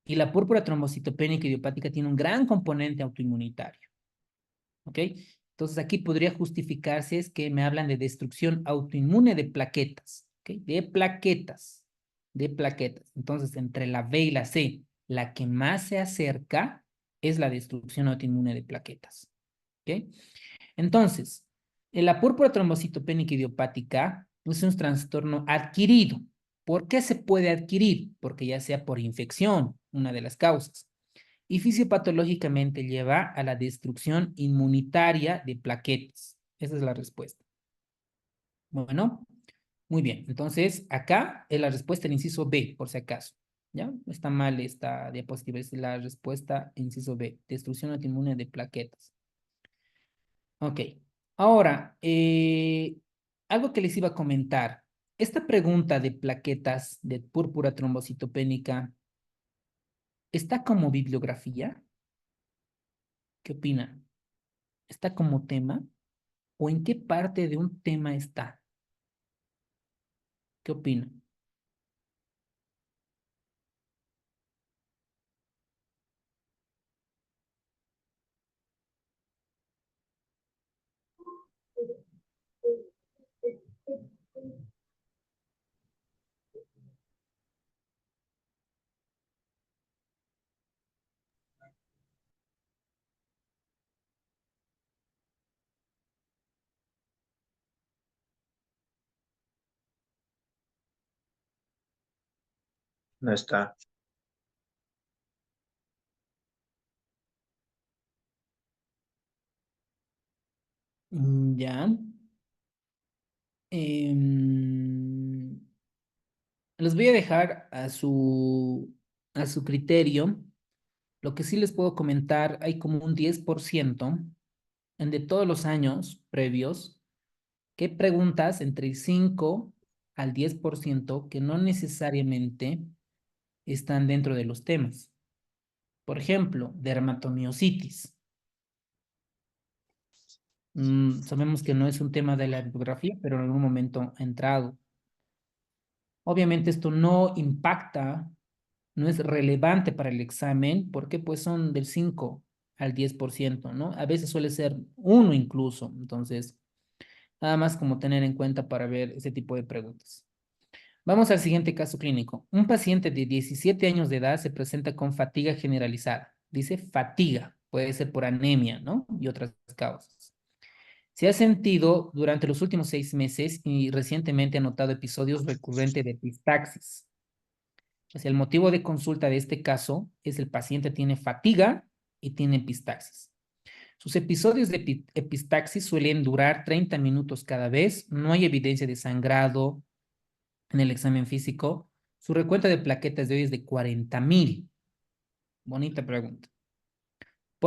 Y la púrpura trombocitopénica idiopática tiene un gran componente autoinmunitario. ¿Ok? Entonces aquí podría justificarse es que me hablan de destrucción autoinmune de plaquetas. ¿Ok? De plaquetas. De plaquetas. Entonces entre la B y la C, la que más se acerca es la destrucción autoinmune de plaquetas. ¿Ok? Entonces, la púrpura trombocitopénica idiopática es un trastorno adquirido. ¿Por qué se puede adquirir? Porque ya sea por infección, una de las causas. y fisiopatológicamente lleva a la destrucción inmunitaria de plaquetas. Esa es la respuesta. Bueno, muy bien. Entonces, acá es la respuesta del inciso B, por si acaso. ¿Ya? Está mal esta diapositiva, es la respuesta inciso B, destrucción autoinmune de plaquetas. Ok. Ahora, algo que les iba a comentar. Esta pregunta de plaquetas de púrpura trombocitopénica, ¿está como bibliografía? ¿Qué opinan? ¿Está como tema? ¿O en qué parte de un tema está? ¿Qué opinan? No está. Ya. Em, Les voy a dejar a su criterio. Lo que sí les puedo comentar, hay como un 10% en de todos los años previos, que preguntas entre el 5 al 10% que no necesariamente están dentro de los temas. Por ejemplo, dermatomiositis. Sabemos que no es un tema de la bibliografía, pero en algún momento ha entrado. Obviamente esto no impacta, no es relevante para el examen, porque pues son del 5 al 10%, ¿no? A veces suele ser 1 incluso, entonces, nada más como tener en cuenta para ver ese tipo de preguntas. Vamos al siguiente caso clínico. Un paciente de 17 años de edad se presenta con fatiga generalizada. Dice fatiga, puede ser por anemia, ¿no? Y otras causas. Se ha sentido durante los últimos 6 meses y recientemente ha notado episodios recurrentes de epistaxis. O sea, el motivo de consulta de este caso es el paciente tiene fatiga y tiene epistaxis. Sus episodios de epistaxis suelen durar 30 minutos cada vez. No hay evidencia de sangrado en el examen físico. Su recuento de plaquetas de hoy es de 40,000. Bonita pregunta.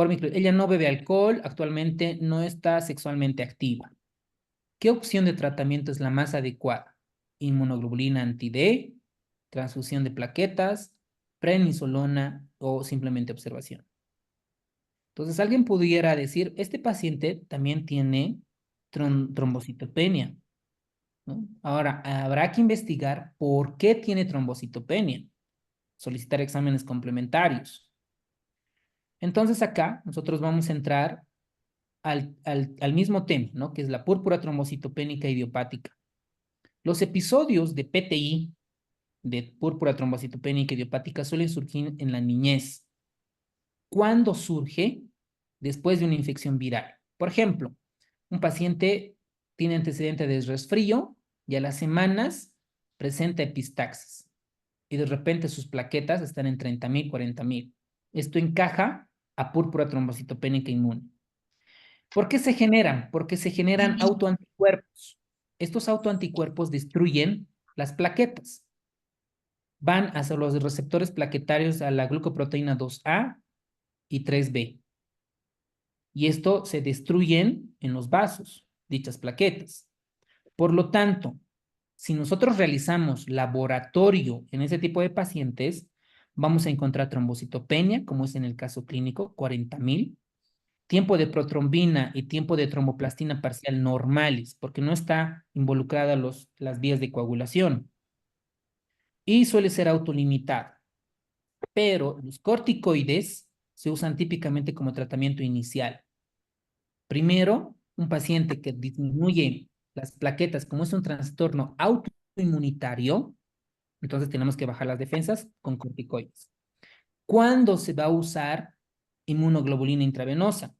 Ella no bebe alcohol, actualmente no está sexualmente activa. ¿Qué opción de tratamiento es la más adecuada? Inmunoglobulina anti-D, transfusión de plaquetas, prednisolona o simplemente observación. Entonces, alguien pudiera decir, este paciente también tiene trombocitopenia, ¿no? Ahora, habrá que investigar por qué tiene trombocitopenia, solicitar exámenes complementarios. Entonces, acá nosotros vamos a entrar al mismo tema, ¿no? Que es la púrpura trombocitopénica idiopática. Los episodios de PTI, de púrpura trombocitopénica idiopática, suelen surgir en la niñez. ¿Cuándo surge? Después de una infección viral. Por ejemplo, un paciente tiene antecedente de resfrío y a las semanas presenta epistaxis. Y de repente sus plaquetas están en 30,000, 40,000. Esto encaja a púrpura trombocitopénica inmune. ¿Por qué se generan? Porque se generan autoanticuerpos. Estos autoanticuerpos destruyen las plaquetas. Van hacia los receptores plaquetarios a la glucoproteína 2A y 3B. Y esto se destruyen en los vasos, dichas plaquetas. Por lo tanto, si nosotros realizamos laboratorio en ese tipo de pacientes, vamos a encontrar trombocitopenia, como es en el caso clínico, 40,000, tiempo de protrombina y tiempo de tromboplastina parcial normales, porque no está involucrada las vías de coagulación. Y suele ser autolimitado. Pero los corticoides se usan típicamente como tratamiento inicial. Primero, un paciente que disminuye las plaquetas, como es un trastorno autoinmunitario, entonces tenemos que bajar las defensas con corticoides. ¿Cuándo se va a usar inmunoglobulina intravenosa?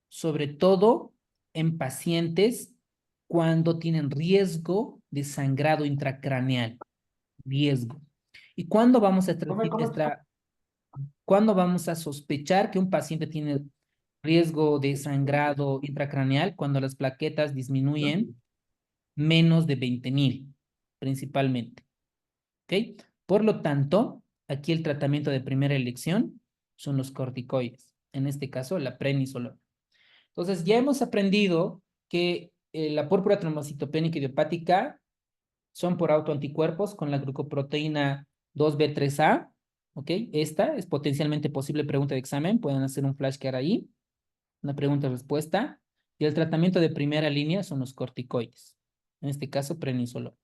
Sobre todo en pacientes cuando tienen riesgo de sangrado intracraneal. Riesgo. ¿Y cuándo vamos a ¿Cuándo vamos a sospechar que un paciente tiene riesgo de sangrado intracraneal? Cuando las plaquetas disminuyen menos de 20.000, principalmente. ¿Ok? Por lo tanto, aquí el tratamiento de primera elección son los corticoides. En este caso, la prednisolona. Entonces, ya hemos aprendido que la púrpura trombocitopénica idiopática son por autoanticuerpos con la glucoproteína 2B3A. ¿Ok? Esta es potencialmente posible pregunta de examen. Pueden hacer un flashcard ahí. Una pregunta-respuesta. Y el tratamiento de primera línea son los corticoides. En este caso, prednisolona.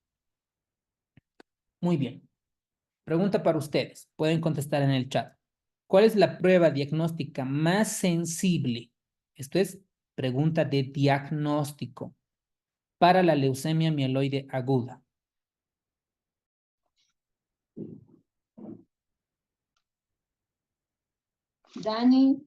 Muy bien. Pregunta para ustedes. Pueden contestar en el chat. ¿Cuál es la prueba diagnóstica más sensible? Esto es pregunta de diagnóstico para la leucemia mieloide aguda. Dani,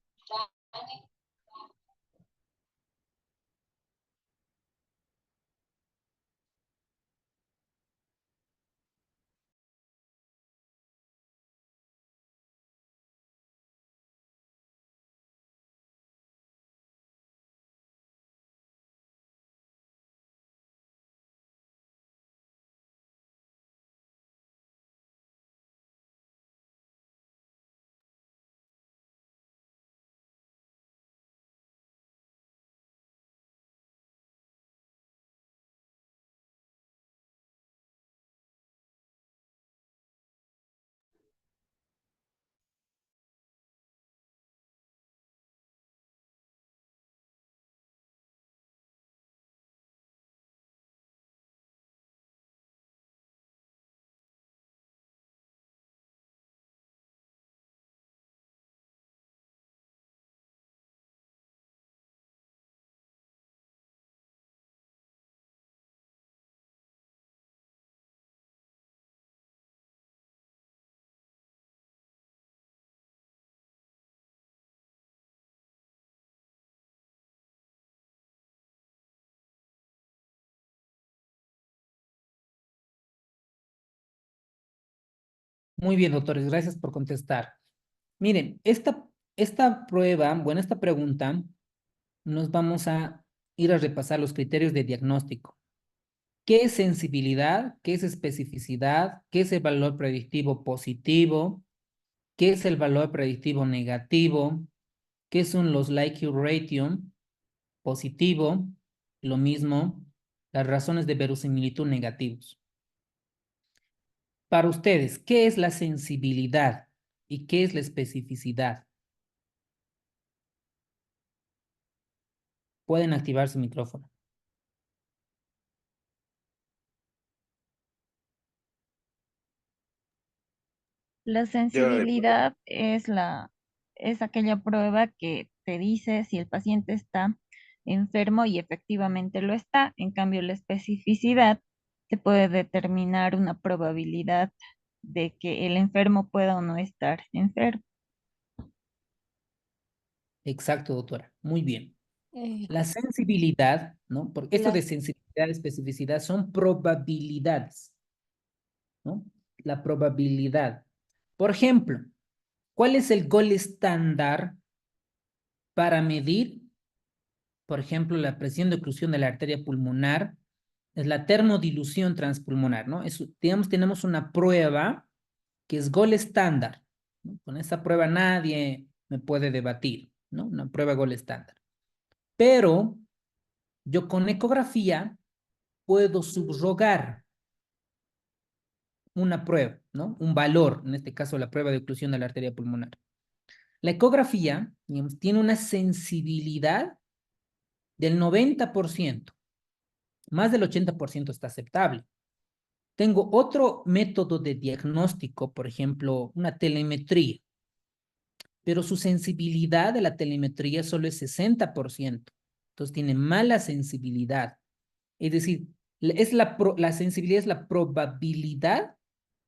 Muy bien, doctores. Gracias por contestar. Miren, esta prueba, bueno, esta pregunta, nos vamos a ir a repasar los criterios de diagnóstico. ¿Qué es sensibilidad? ¿Qué es especificidad? ¿Qué es el valor predictivo positivo? ¿Qué es el valor predictivo negativo? ¿Qué son los likelihood ratio positivo? Lo mismo, las razones de verosimilitud negativos. Para ustedes, ¿qué es la sensibilidad y qué es la especificidad? Pueden activar su micrófono. La sensibilidad es aquella prueba que te dice si el paciente está enfermo y efectivamente lo está. En cambio, la especificidad te puede determinar una probabilidad de que el enfermo pueda o no estar enfermo. Exacto, doctora. Muy bien. Eh, La sensibilidad, ¿no? Porque esto la, de sensibilidad y especificidad son probabilidades, ¿no? La probabilidad. Por ejemplo, ¿cuál es el gol estándar para medir, por ejemplo, la presión de oclusión de la arteria pulmonar? Es la termodilución transpulmonar, ¿no? Digamos, tenemos una prueba que es gol estándar, ¿no? Con esa prueba nadie me puede debatir, ¿no? Una prueba gol estándar. Pero yo con ecografía puedo subrogar una prueba, ¿no? Un valor, en este caso la prueba de oclusión de la arteria pulmonar. La ecografía, digamos, tiene una sensibilidad del 90%, más del 80% está aceptable. Tengo otro método de diagnóstico, por ejemplo, una telemetría, pero su sensibilidad de la telemetría solo es 60%, entonces tiene mala sensibilidad. Es decir, la sensibilidad es la probabilidad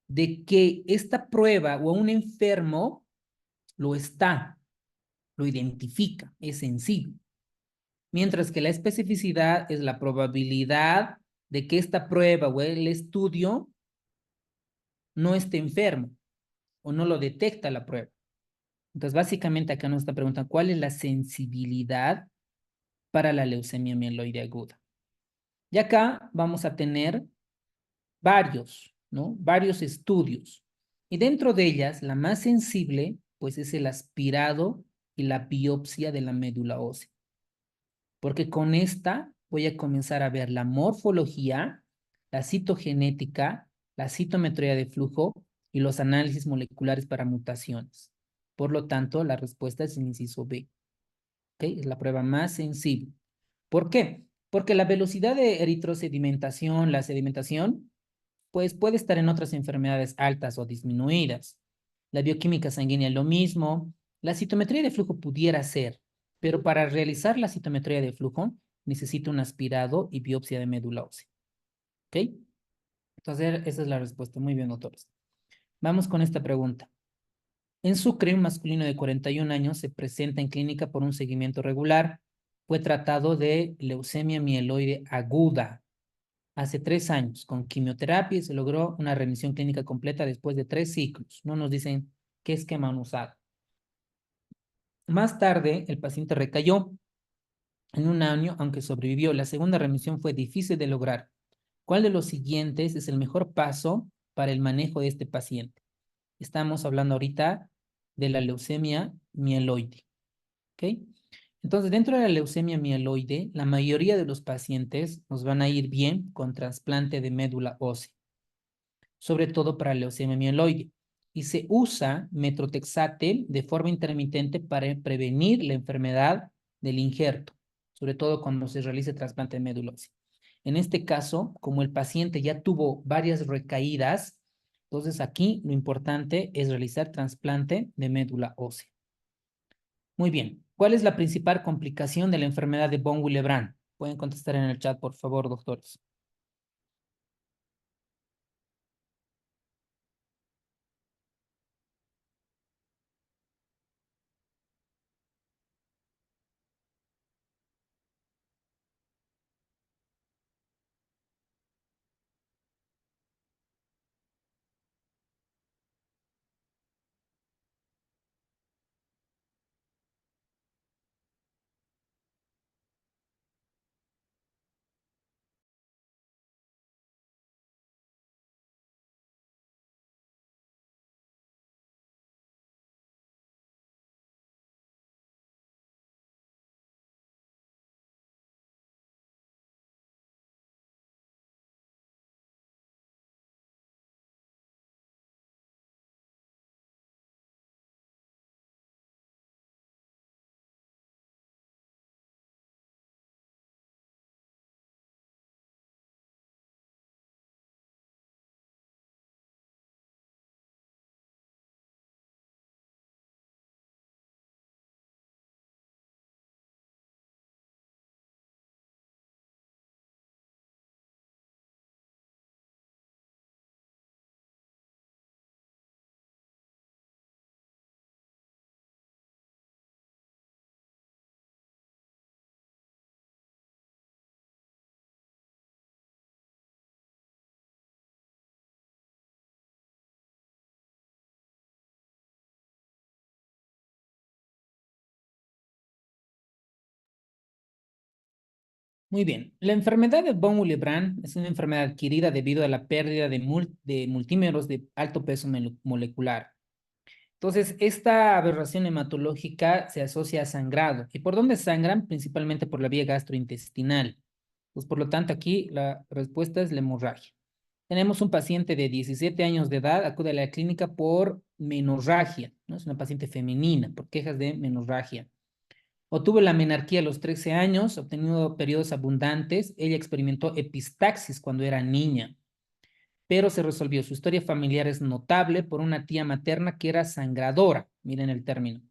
de que esta prueba o un enfermo lo está, lo identifica, es sensible. Mientras que la especificidad es la probabilidad de que esta prueba o el estudio no esté enfermo o no lo detecta la prueba. Entonces, básicamente acá nos está preguntando cuál es la sensibilidad para la leucemia mieloide aguda. Y acá vamos a tener varios, ¿no? Varios estudios. Y dentro de ellas, la más sensible, pues es el aspirado y la biopsia de la médula ósea. Porque con esta voy a comenzar a ver la morfología, la citogenética, la citometría de flujo y los análisis moleculares para mutaciones. Por lo tanto, la respuesta es el inciso B. ¿Ok? Es la prueba más sensible. ¿Por qué? Porque la velocidad de eritrosedimentación, la sedimentación, pues puede estar en otras enfermedades altas o disminuidas. La bioquímica sanguínea es lo mismo. La citometría de flujo pudiera ser, pero para realizar la citometría de flujo necesito un aspirado y biopsia de médula ósea. ¿Ok? Entonces, esa es la respuesta. Muy bien, doctores. Vamos con esta pregunta. En Sucre, un masculino de 41 años se presenta en clínica por un seguimiento regular. Fue tratado de leucemia mieloide aguda hace 3 años con quimioterapia y se logró una remisión clínica completa después de 3 ciclos. No nos dicen qué esquema han usado. Más tarde, el paciente recayó en 1 año, aunque sobrevivió. La segunda remisión fue difícil de lograr. ¿Cuál de los siguientes es el mejor paso para el manejo de este paciente? Estamos hablando ahorita de la leucemia mieloide. ¿Ok? Entonces, dentro de la leucemia mieloide, la mayoría de los pacientes nos van a ir bien con trasplante de médula ósea, sobre todo para la leucemia mieloide. Y se usa metotrexate de forma intermitente para prevenir la enfermedad del injerto, sobre todo cuando se realice trasplante de médula ósea. En este caso, como el paciente ya tuvo varias recaídas, entonces aquí lo importante es realizar trasplante de médula ósea. Muy bien. ¿Cuál es la principal complicación de la enfermedad de von Willebrand? Pueden contestar en el chat, por favor, doctores. Muy bien. La enfermedad de von Willebrand es una enfermedad adquirida debido a la pérdida de multímeros de alto peso molecular. Entonces, esta aberración hematológica se asocia a sangrado. ¿Y por dónde sangran? Principalmente por la vía gastrointestinal. Pues, por lo tanto, aquí la respuesta es la hemorragia. Tenemos un paciente de 17 años de edad, acude a la clínica por menorragia, ¿no? Es una paciente femenina, por quejas de menorragia. Obtuvo la menarquía a los 13 años, obtenido periodos abundantes. Ella experimentó epistaxis cuando era niña, pero se resolvió. Su historia familiar es notable por una tía materna que era sangradora, miren el término,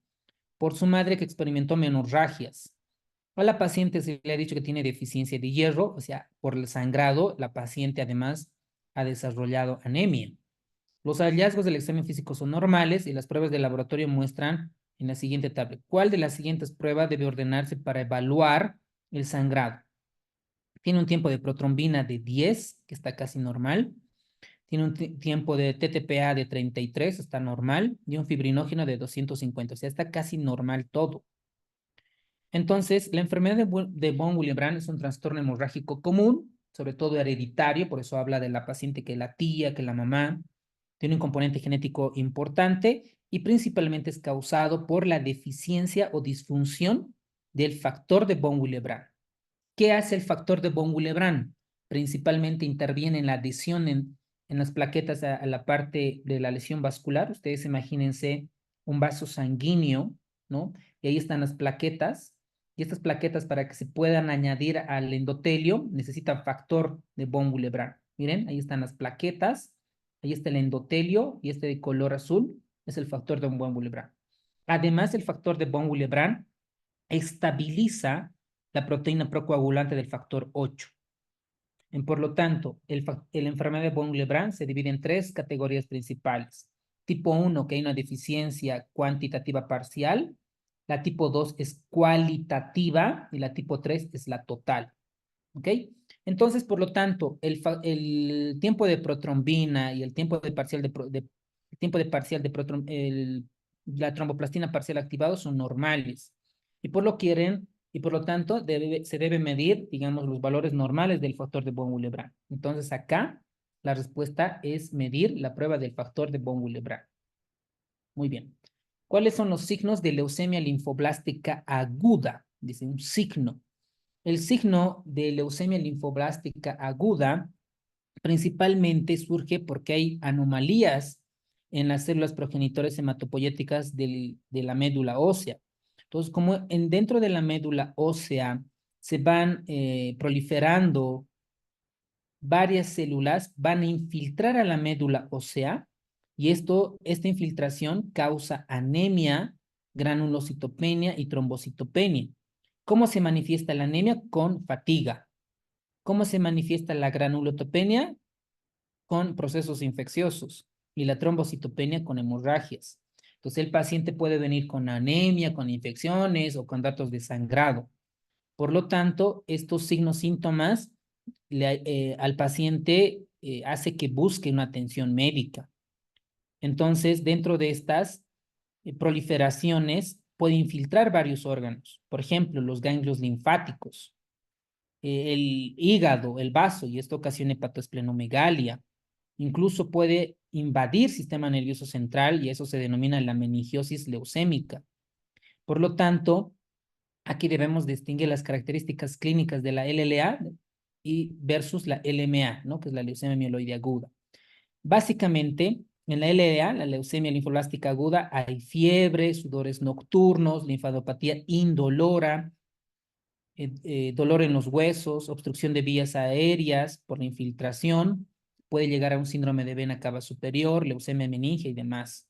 por su madre que experimentó menorragias. A la paciente se le ha dicho que tiene deficiencia de hierro, o sea, por el sangrado, la paciente además ha desarrollado anemia. Los hallazgos del examen físico son normales y las pruebas de laboratorio muestran en la siguiente tabla. ¿Cuál de las siguientes pruebas debe ordenarse para evaluar el sangrado? Tiene un tiempo de protrombina de 10, que está casi normal. tiene un tiempo de TTPA de 33, está normal, y un fibrinógeno de 250, o sea, está casi normal todo. Entonces, la enfermedad de von Willebrand es un trastorno hemorrágico común, sobre todo hereditario, por eso habla de la paciente que la tía, que la mamá, tiene un componente genético importante y principalmente es causado por la deficiencia o disfunción del factor de von Willebrand. ¿Qué hace el factor de von Willebrand? Principalmente interviene en la adhesión en las plaquetas a la parte de la lesión vascular. Ustedes imagínense un vaso sanguíneo, ¿no? Y ahí están las plaquetas. Y estas plaquetas, para que se puedan añadir al endotelio, necesitan factor de von Willebrand. Miren, ahí están las plaquetas, ahí está el endotelio, y este de color azul es el factor de von Willebrand. Además, el factor de von Willebrand estabiliza la proteína procoagulante del factor 8. Por lo tanto, la enfermedad de von Willebrand se divide en 3 categorías principales. Tipo 1, que hay una deficiencia cuantitativa parcial. La tipo 2 es cualitativa y la tipo 3 es la total. ¿Ok? Entonces, por lo tanto, el tiempo de protrombina y el tiempo de parcial la tromboplastina parcial activado son normales. Y por lo tanto, se debe medir, digamos, los valores normales del factor de von Willebrand. Entonces, acá la respuesta es medir la prueba del factor de von Willebrand. Muy bien. ¿Cuáles son los signos de leucemia linfoblástica aguda? Dice un signo. El signo de leucemia linfoblástica aguda principalmente surge porque hay anomalías en las células progenitores hematopoyéticas de la médula ósea. Entonces, como dentro de la médula ósea se van proliferando varias células, van a infiltrar a la médula ósea y esta infiltración causa anemia, granulocitopenia y trombocitopenia. ¿Cómo se manifiesta la anemia? Con fatiga. ¿Cómo se manifiesta la granulotopenia? Con procesos infecciosos y la trombocitopenia con hemorragias. Entonces el paciente puede venir con anemia, con infecciones o con datos de sangrado. Por lo tanto, estos signos, síntomas al paciente hace que busque una atención médica. Entonces, dentro de estas proliferaciones puede infiltrar varios órganos. Por ejemplo, los ganglios linfáticos, el hígado, el vaso, y esto ocasiona hepatoesplenomegalia. Incluso puede invadir sistema nervioso central y eso se denomina la meningiosis leucémica. Por lo tanto, aquí debemos distinguir las características clínicas de la LLA y versus la LMA, ¿no? Que es la leucemia mieloide aguda. Básicamente, en la LLA, la leucemia linfoblástica aguda, hay fiebre, sudores nocturnos, linfadopatía indolora, dolor en los huesos, obstrucción de vías aéreas por la infiltración, puede llegar a un síndrome de vena cava superior, leucemia meningia y demás.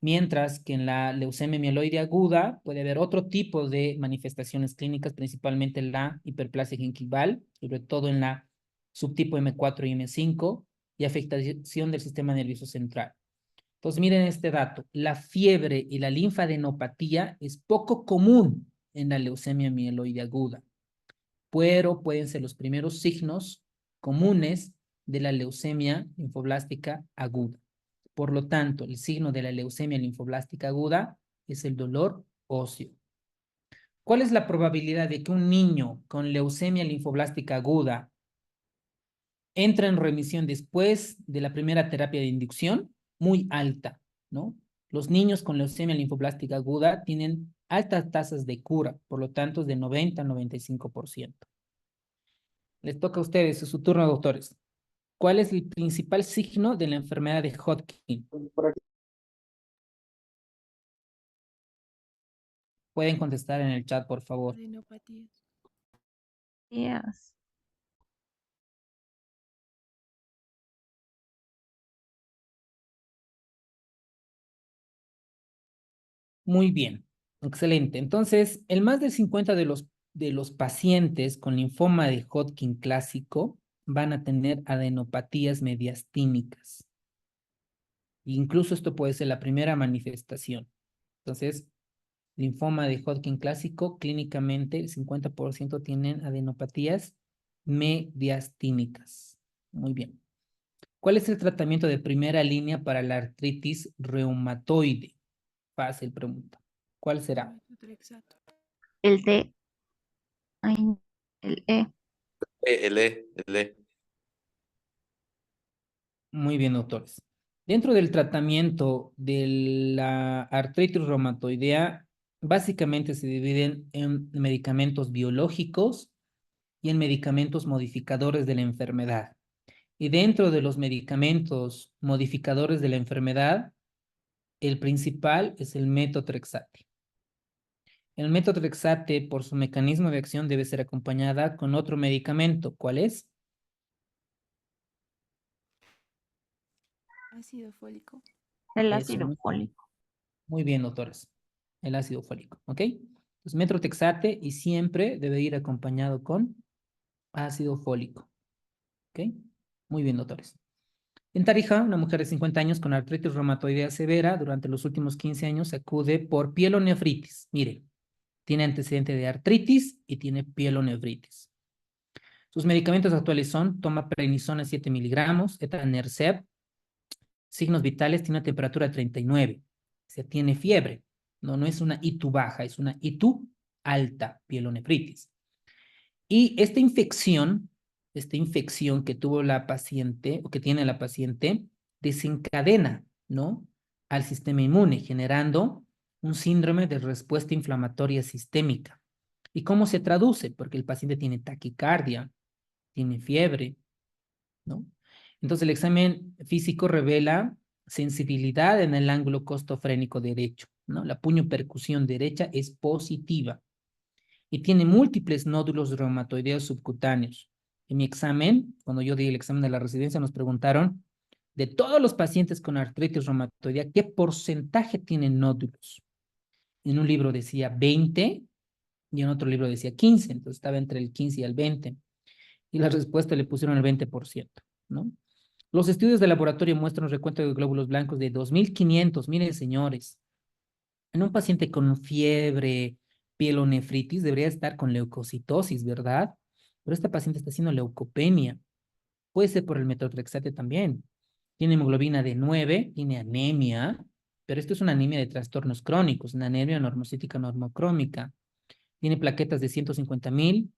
Mientras que en la leucemia mieloide aguda puede haber otro tipo de manifestaciones clínicas, principalmente la hiperplasia gingival, sobre todo en la subtipo M4 y M5, y afectación del sistema nervioso central. Entonces, miren este dato. La fiebre y la linfadenopatía es poco común en la leucemia mieloide aguda, pero pueden ser los primeros signos comunes de la leucemia linfoblástica aguda. Por lo tanto, el signo de la leucemia linfoblástica aguda es el dolor óseo. ¿Cuál es la probabilidad de que un niño con leucemia linfoblástica aguda entre en remisión después de la primera terapia de inducción? Muy alta, ¿no? Los niños con leucemia linfoblástica aguda tienen altas tasas de cura, por lo tanto es de 90 a 95%. Les toca a ustedes, es su turno, doctores. ¿Cuál es el principal signo de la enfermedad de Hodgkin? Pueden contestar en el chat, por favor. Adenopatías. Yes. Muy bien, excelente. Entonces, el más del 50 de los pacientes con linfoma de Hodgkin clásico van a tener adenopatías mediastínicas. Incluso esto puede ser la primera manifestación. Entonces, linfoma de Hodgkin clásico, clínicamente el 50% tienen adenopatías mediastínicas. Muy bien. ¿Cuál es el tratamiento de primera línea para la artritis reumatoide? Fácil pregunta. ¿Cuál será? El D, ay, el E. el E. Muy bien, doctores. Dentro del tratamiento de la artritis reumatoidea, básicamente se dividen en medicamentos biológicos y en medicamentos modificadores de la enfermedad. Y dentro de los medicamentos modificadores de la enfermedad, el principal es el metotrexate. El metotrexate, por su mecanismo de acción, debe ser acompañada con otro medicamento. ¿Cuál es? Ácido fólico. El Eso, ácido fólico. muy bien, doctores. El ácido fólico, ¿ok? Entonces, metotrexate y siempre debe ir acompañado con ácido fólico, ¿ok? Muy bien, doctores. En Tarija, una mujer de 50 años con artritis reumatoidea severa, durante los últimos 15 años acude por pielonefritis. Mire, tiene antecedente de artritis y tiene pielonefritis. Sus medicamentos actuales son, toma prednisona 7 miligramos, etanercept, signos vitales, tiene una temperatura de 39, se tiene fiebre. No es una I2 baja, es una I2 alta, pielonefritis. Y esta infección que tuvo la paciente, o que tiene la paciente, desencadena, ¿no?, al sistema inmune, generando un síndrome de respuesta inflamatoria sistémica. ¿Y cómo se traduce? Porque el paciente tiene taquicardia, tiene fiebre, ¿no? Entonces el examen físico revela sensibilidad en el ángulo costofrénico derecho, ¿no? La puño-percusión derecha es positiva y tiene múltiples nódulos reumatoideos subcutáneos. En mi examen, cuando yo di el examen de la residencia, nos preguntaron de todos los pacientes con artritis reumatoidea, ¿qué porcentaje tienen nódulos? En un libro decía 20 y en otro libro decía 15, entonces estaba entre el 15 y el 20. Y la respuesta le pusieron el 20%, ¿no? Los estudios de laboratorio muestran un recuento de glóbulos blancos de 2.500. Miren, señores, en un paciente con fiebre, pielonefritis, debería estar con leucocitosis, ¿verdad? Pero esta paciente está haciendo leucopenia. Puede ser por el metotrexate también. Tiene hemoglobina de 9, tiene anemia, pero esto es una anemia de trastornos crónicos, una anemia normocítica normocrómica. Tiene plaquetas de 150.000,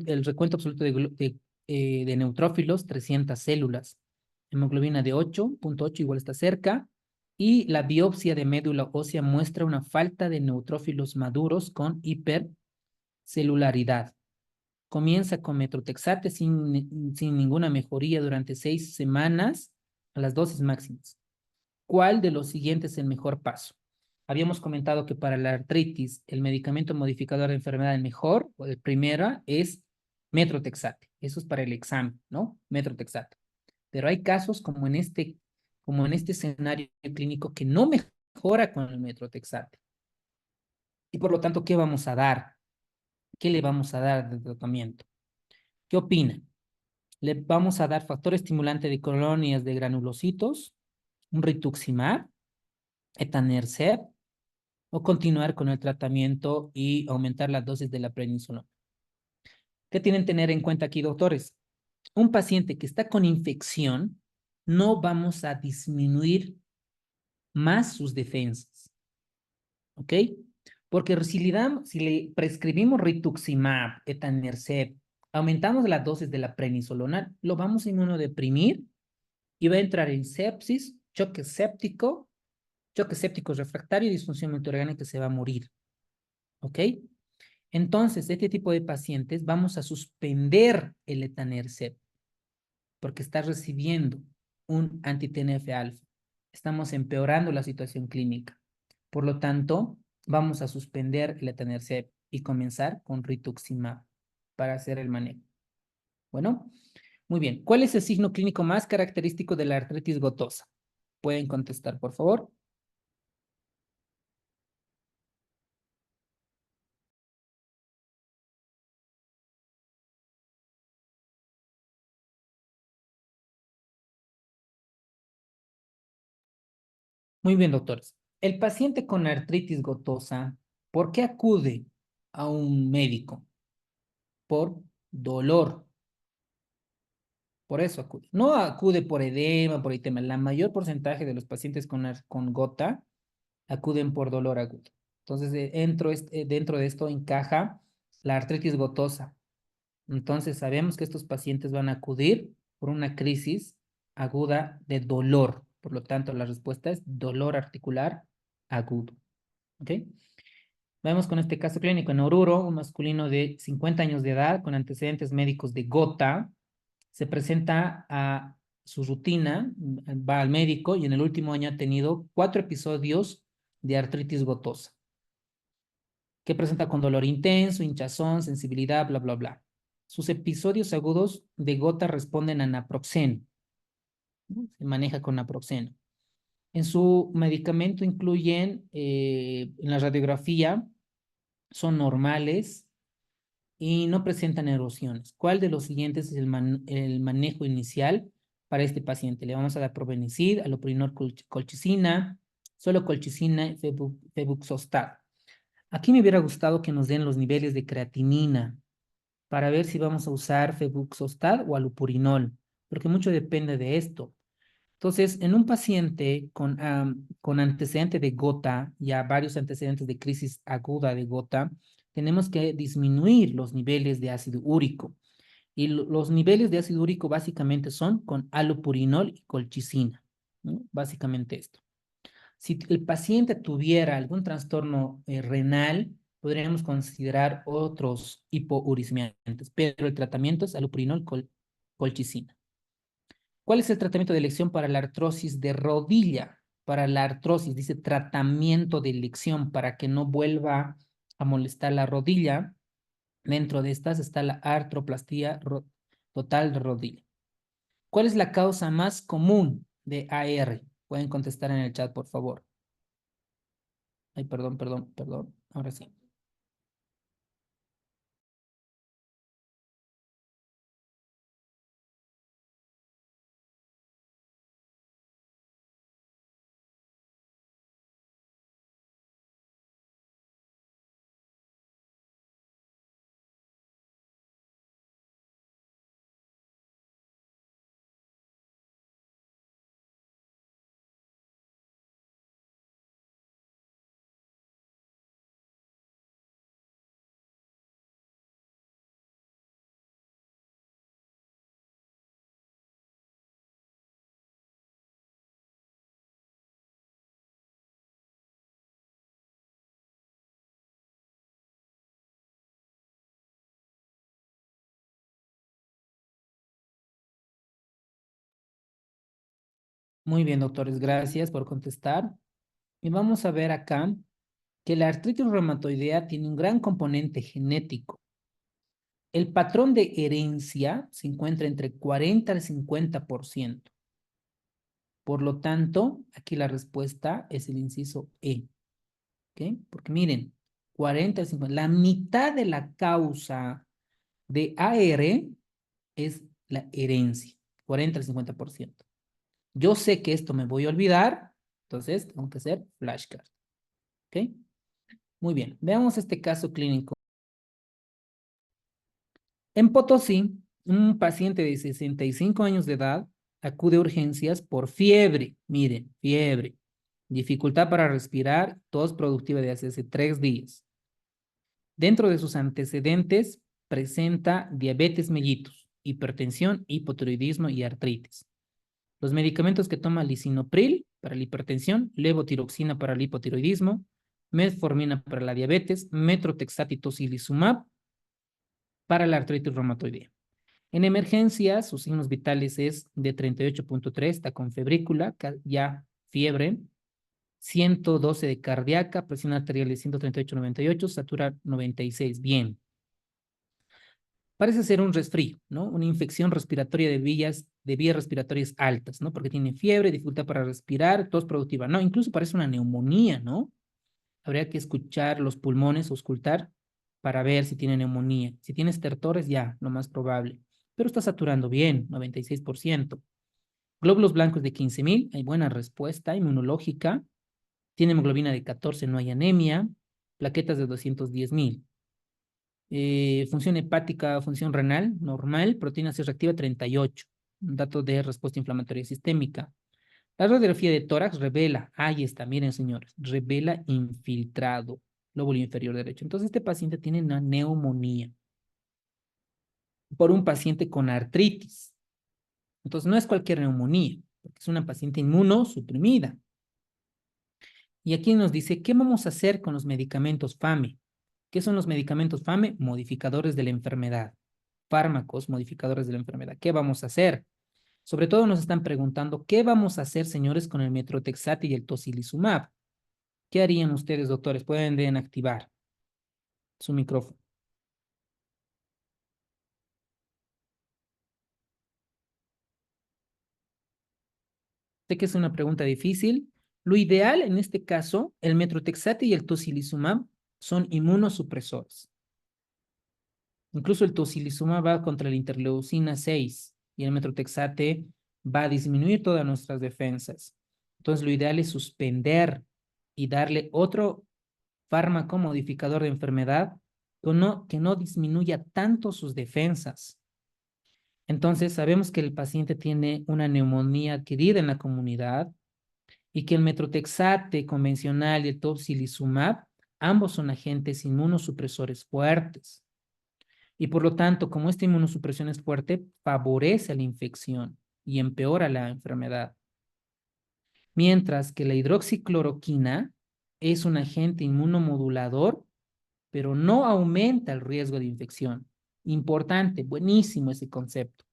el recuento absoluto de neutrófilos, 300 células. Hemoglobina de 8.8, igual está cerca. Y la biopsia de médula ósea muestra una falta de neutrófilos maduros con hipercelularidad. Comienza con metotrexate sin ninguna mejoría durante 6 semanas a las dosis máximas. ¿Cuál de los siguientes es el mejor paso? Habíamos comentado que para la artritis, el medicamento modificador de enfermedad el mejor, o el primero, es metotrexate. Eso es para el examen, ¿no? Metotrexate. Pero hay casos como en este escenario clínico que no mejora con el metotrexate. Y por lo tanto, ¿qué vamos a dar? ¿Qué le vamos a dar de tratamiento? ¿Qué opinan? Le vamos a dar factor estimulante de colonias de granulocitos, un rituximab, etanercept, o continuar con el tratamiento y aumentar las dosis de la prednisolona. ¿Qué tienen que tener en cuenta aquí, doctores? Un paciente que está con infección, no vamos a disminuir más sus defensas, ¿ok? Porque si le prescribimos rituximab, etanercept, aumentamos las dosis de la prednisolona, lo vamos a inmunodeprimir y va a entrar en sepsis, choque séptico refractario y disfunción multiorgánica que se va a morir, ¿ok? Entonces, este tipo de pacientes vamos a suspender el etanercept porque está recibiendo un anti-TNF-alfa. Estamos empeorando la situación clínica. Por lo tanto, vamos a suspender el etanercept y comenzar con rituximab para hacer el manejo. Bueno, muy bien. ¿Cuál es el signo clínico más característico de la artritis gotosa? Pueden contestar, por favor. Muy bien, doctores. El paciente con artritis gotosa, ¿por qué acude a un médico? Por dolor. Por eso acude. No acude por edema, por itema. La mayor porcentaje de los pacientes con gota acuden por dolor agudo. Entonces, dentro de esto encaja la artritis gotosa. Entonces, sabemos que estos pacientes van a acudir por una crisis aguda de dolor. Por lo tanto, la respuesta es dolor articular agudo. ¿Ok? Vemos con este caso clínico en Oruro, un masculino de 50 años de edad con antecedentes médicos de gota. Se presenta a su rutina, va al médico y en el último año ha tenido 4 episodios de artritis gotosa, que presenta con dolor intenso, hinchazón, sensibilidad, bla, bla, bla. Sus episodios agudos de gota responden a naproxeno, ¿no? Se maneja con naproxeno. En su medicamento incluyen, en la radiografía, son normales y no presentan erosiones. ¿Cuál de los siguientes es el manejo inicial para este paciente? Le vamos a dar probenicid, allopurinol, colchicina, solo colchicina y febuxostat. Aquí me hubiera gustado que nos den los niveles de creatinina para ver si vamos a usar febuxostat o allopurinol, porque mucho depende de esto. Entonces, en un paciente con antecedente de gota, ya varios antecedentes de crisis aguda de gota, tenemos que disminuir los niveles de ácido úrico. Y los niveles de ácido úrico básicamente son con allopurinol y colchicina, ¿no? Básicamente esto. Si el paciente tuviera algún trastorno renal, podríamos considerar otros hipouricemiantes, pero el tratamiento es allopurinol colchicina. ¿Cuál es el tratamiento de elección para la artrosis de rodilla? Para la artrosis, dice tratamiento de elección para que no vuelva a molestar la rodilla. Dentro de estas está la artroplastía total de rodilla. ¿Cuál es la causa más común de AR? Pueden contestar en el chat, por favor. Ay, perdón. Ahora sí. Muy bien, doctores, gracias por contestar. Y vamos a ver acá que la artritis reumatoidea tiene un gran componente genético. El patrón de herencia se encuentra entre 40 al 50%. Por lo tanto, aquí la respuesta es el inciso E. ¿Ok? Porque miren, 40 al 50, la mitad de la causa de AR es la herencia, 40 al 50%. Yo sé que esto me voy a olvidar, entonces tengo que hacer flashcards. ¿Ok? Muy bien, veamos este caso clínico. En Potosí, un paciente de 65 años de edad acude a urgencias por fiebre. Miren, fiebre. Dificultad para respirar, tos productiva de hace 3 días. Dentro de sus antecedentes, presenta diabetes mellitus, hipertensión, hipotiroidismo y artritis. Los medicamentos que toma: lisinopril para la hipertensión, levotiroxina para el hipotiroidismo, metformina para la diabetes, metrotexat y tocilizumab para la artritis reumatoidea. En emergencia, sus signos vitales es de 38.3, está con febrícula, ya fiebre, 112 de cardíaca, presión arterial de 138/98, satura 96, bien. Parece ser un resfrío, ¿no? Una infección respiratoria de vías respiratorias altas, ¿no? Porque tiene fiebre, dificultad para respirar, tos productiva. No, incluso parece una neumonía, ¿no? Habría que escuchar los pulmones o auscultar para ver si tiene neumonía. Si tiene estertores, ya, lo más probable. Pero está saturando bien, 96%. Glóbulos blancos de 15.000, hay buena respuesta inmunológica. Tiene hemoglobina de 14, no hay anemia. Plaquetas de 210.000. Función hepática, función renal, normal. Proteína C reactiva, 38. un dato de respuesta inflamatoria sistémica. La radiografía de tórax revela, ahí está, miren señores, revela infiltrado, lóbulo inferior derecho. Entonces este paciente tiene una neumonía por un paciente con artritis. Entonces no es cualquier neumonía, porque es una paciente inmunosuprimida. Y aquí nos dice, ¿qué vamos a hacer con los medicamentos FAME? ¿Qué son los medicamentos FAME? Modificadores de la enfermedad. Fármacos modificadores de la enfermedad. ¿Qué vamos a hacer? Sobre todo nos están preguntando, ¿qué vamos a hacer, señores, con el metrotexate y el tocilizumab? ¿Qué harían ustedes, doctores? Pueden activar su micrófono. Sé que es una pregunta difícil. Lo ideal en este caso, el metrotexate y el tocilizumab son inmunosupresores. Incluso el tocilizumab va contra la interleucina 6 y el metrotexate va a disminuir todas nuestras defensas. Entonces lo ideal es suspender y darle otro fármaco modificador de enfermedad que no disminuya tanto sus defensas. Entonces sabemos que el paciente tiene una neumonía adquirida en la comunidad y que el metrotexate convencional y el tocilizumab, ambos son agentes inmunosupresores fuertes. Y por lo tanto, como esta inmunosupresión es fuerte, favorece la infección y empeora la enfermedad. Mientras que la hidroxicloroquina es un agente inmunomodulador, pero no aumenta el riesgo de infección. Importante, buenísimo ese concepto.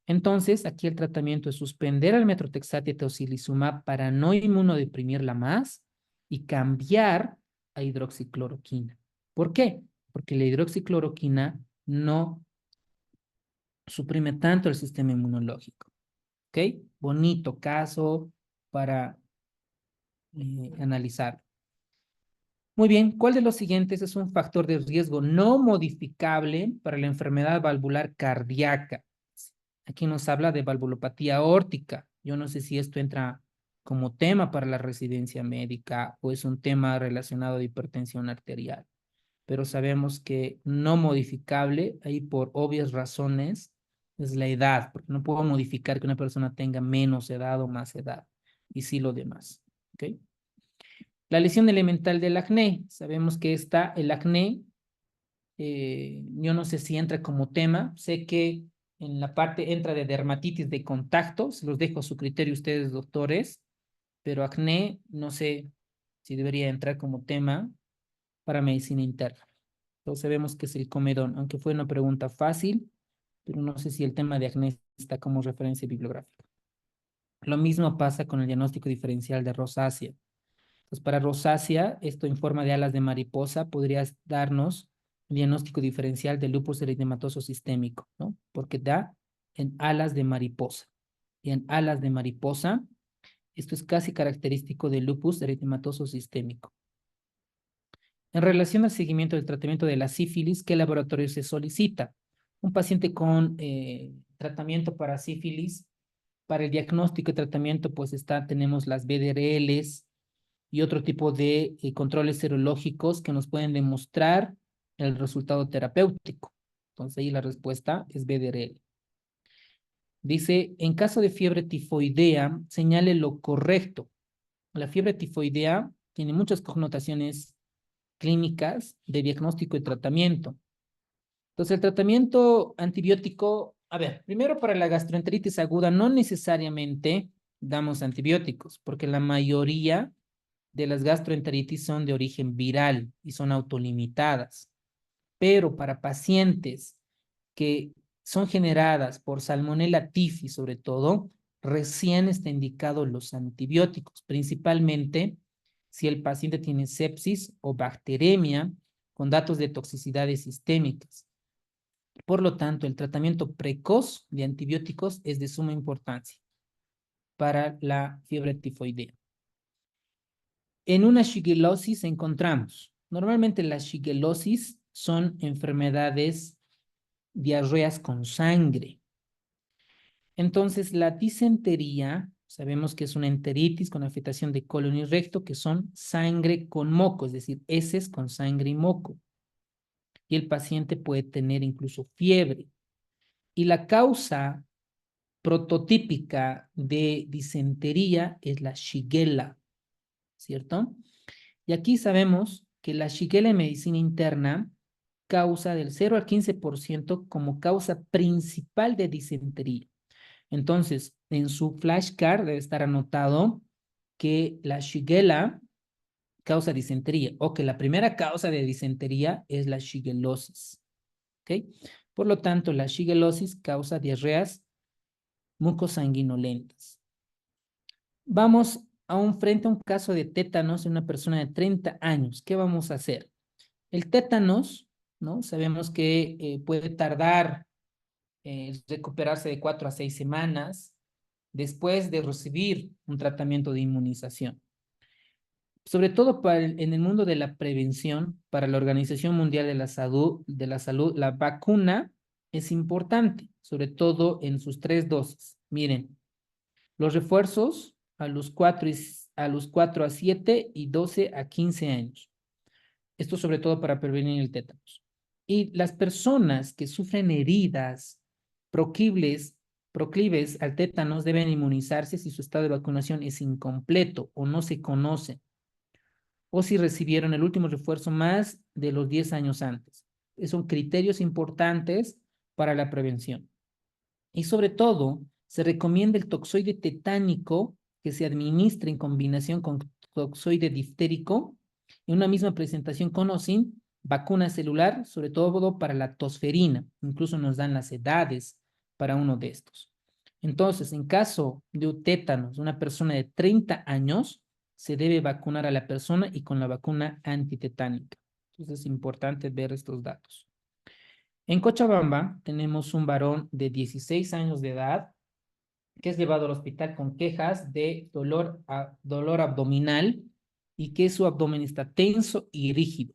Entonces, aquí el tratamiento es suspender el metrotexate y tocilizumab para no inmunodeprimirla más y cambiar a hidroxicloroquina. ¿Por qué? Porque la hidroxicloroquina no suprime tanto el sistema inmunológico. ¿Ok? Bonito caso para analizar. Muy bien, ¿cuál de los siguientes es un factor de riesgo no modificable para la enfermedad valvular cardíaca? Aquí nos habla de valvulopatía aórtica. Yo no sé si esto entra como tema para la residencia médica o es un tema relacionado a hipertensión arterial, pero sabemos que no modificable, ahí por obvias razones, es la edad, porque no puedo modificar que una persona tenga menos edad o más edad, y sí lo demás. ¿Ok? La lesión elemental del acné. Sabemos que el acné, yo no sé si entra como tema, sé que en la parte entra de dermatitis de contacto, se los dejo a su criterio ustedes, doctores, pero acné, no sé si debería entrar como tema para medicina interna. Entonces sabemos que es el comedón, aunque fue una pregunta fácil, pero no sé si el tema de acné está como referencia bibliográfica. Lo mismo pasa con el diagnóstico diferencial de rosácea. Entonces, para rosácea, esto en forma de alas de mariposa, podrías darnos un diagnóstico diferencial de lupus eritematoso sistémico, ¿no? Porque da en alas de mariposa. Y en alas de mariposa, esto es casi característico del lupus eritematoso sistémico. En relación al seguimiento del tratamiento de la sífilis, ¿qué laboratorio se solicita? Un paciente con tratamiento para sífilis, para el diagnóstico y tratamiento, pues tenemos las BDRLs y otro tipo de controles serológicos que nos pueden demostrar el resultado terapéutico. Entonces ahí la respuesta es BDRL. Dice, en caso de fiebre tifoidea, señale lo correcto. La fiebre tifoidea tiene muchas connotaciones clínicas de diagnóstico y tratamiento. Entonces, el tratamiento antibiótico, a ver, primero para la gastroenteritis aguda no necesariamente damos antibióticos, porque la mayoría de las gastroenteritis son de origen viral y son autolimitadas. Pero para pacientes que son generadas por Salmonella typhi, sobre todo, recién está indicado los antibióticos, principalmente si el paciente tiene sepsis o bacteremia con datos de toxicidades sistémicas. Por lo tanto, el tratamiento precoz de antibióticos es de suma importancia para la fiebre tifoidea. En una shigellosis encontramos, normalmente las shigellosis son enfermedades diarreas con sangre. Entonces, la disentería, sabemos que es una enteritis con afectación de colon y recto, que son sangre con moco, es decir, heces con sangre y moco. Y el paciente puede tener incluso fiebre. Y la causa prototípica de disentería es la Shigella, ¿cierto? Y aquí sabemos que la Shigella en medicina interna causa del 0 al 15% como causa principal de disentería. Entonces, en su flashcard debe estar anotado que la Shigella causa disentería o que la primera causa de disentería es la shigellosis. ¿Ok? Por lo tanto, la shigellosis causa diarreas mucosanguinolentas. Vamos frente a un caso de tétanos en una persona de 30 años. ¿Qué vamos a hacer? El tétanos, ¿no? Sabemos que puede tardar recuperarse de 4 a 6 semanas después de recibir un tratamiento de inmunización. Sobre todo en el mundo de la prevención, para la Organización Mundial de la Salud, la vacuna es importante, sobre todo en sus 3 dosis. Miren, los refuerzos a los 4 a 7 y 12 a 15 años. Esto sobre todo para prevenir el tétanos. Y las personas que sufren heridas proclives al tétanos deben inmunizarse si su estado de vacunación es incompleto o no se conoce, o si recibieron el último refuerzo más de los 10 años antes. Son criterios importantes para la prevención. Y sobre todo, se recomienda el toxoide tetánico que se administre en combinación con toxoide diftérico en una misma presentación con o sin vacuna celular, sobre todo para la tosferina. Incluso nos dan las edades para uno de estos. Entonces, en caso de tétanos, una persona de 30 años, se debe vacunar a la persona y con la vacuna antitetánica. Entonces, es importante ver estos datos. En Cochabamba tenemos un varón de 16 años de edad que es llevado al hospital con quejas de dolor abdominal y que su abdomen está tenso y rígido.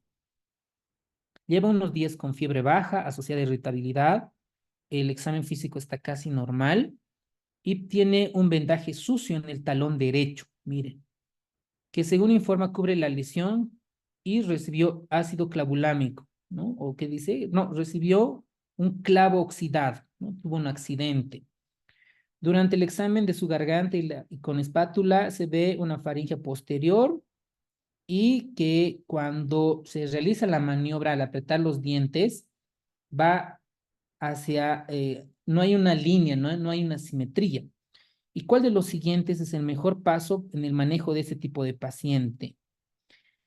Lleva unos días con fiebre baja asociada a irritabilidad. El examen físico está casi normal y tiene un vendaje sucio en el talón derecho, miren, que según informa cubre la lesión y recibió ácido clavulámico, ¿no? O que dice, no, recibió un clavo oxidado, ¿no? Tuvo un accidente. Durante el examen de su garganta y con espátula se ve una faringe posterior y que cuando se realiza la maniobra al apretar los dientes va hacia, no hay una línea, no hay una simetría. ¿Y cuál de los siguientes es el mejor paso en el manejo de este tipo de paciente?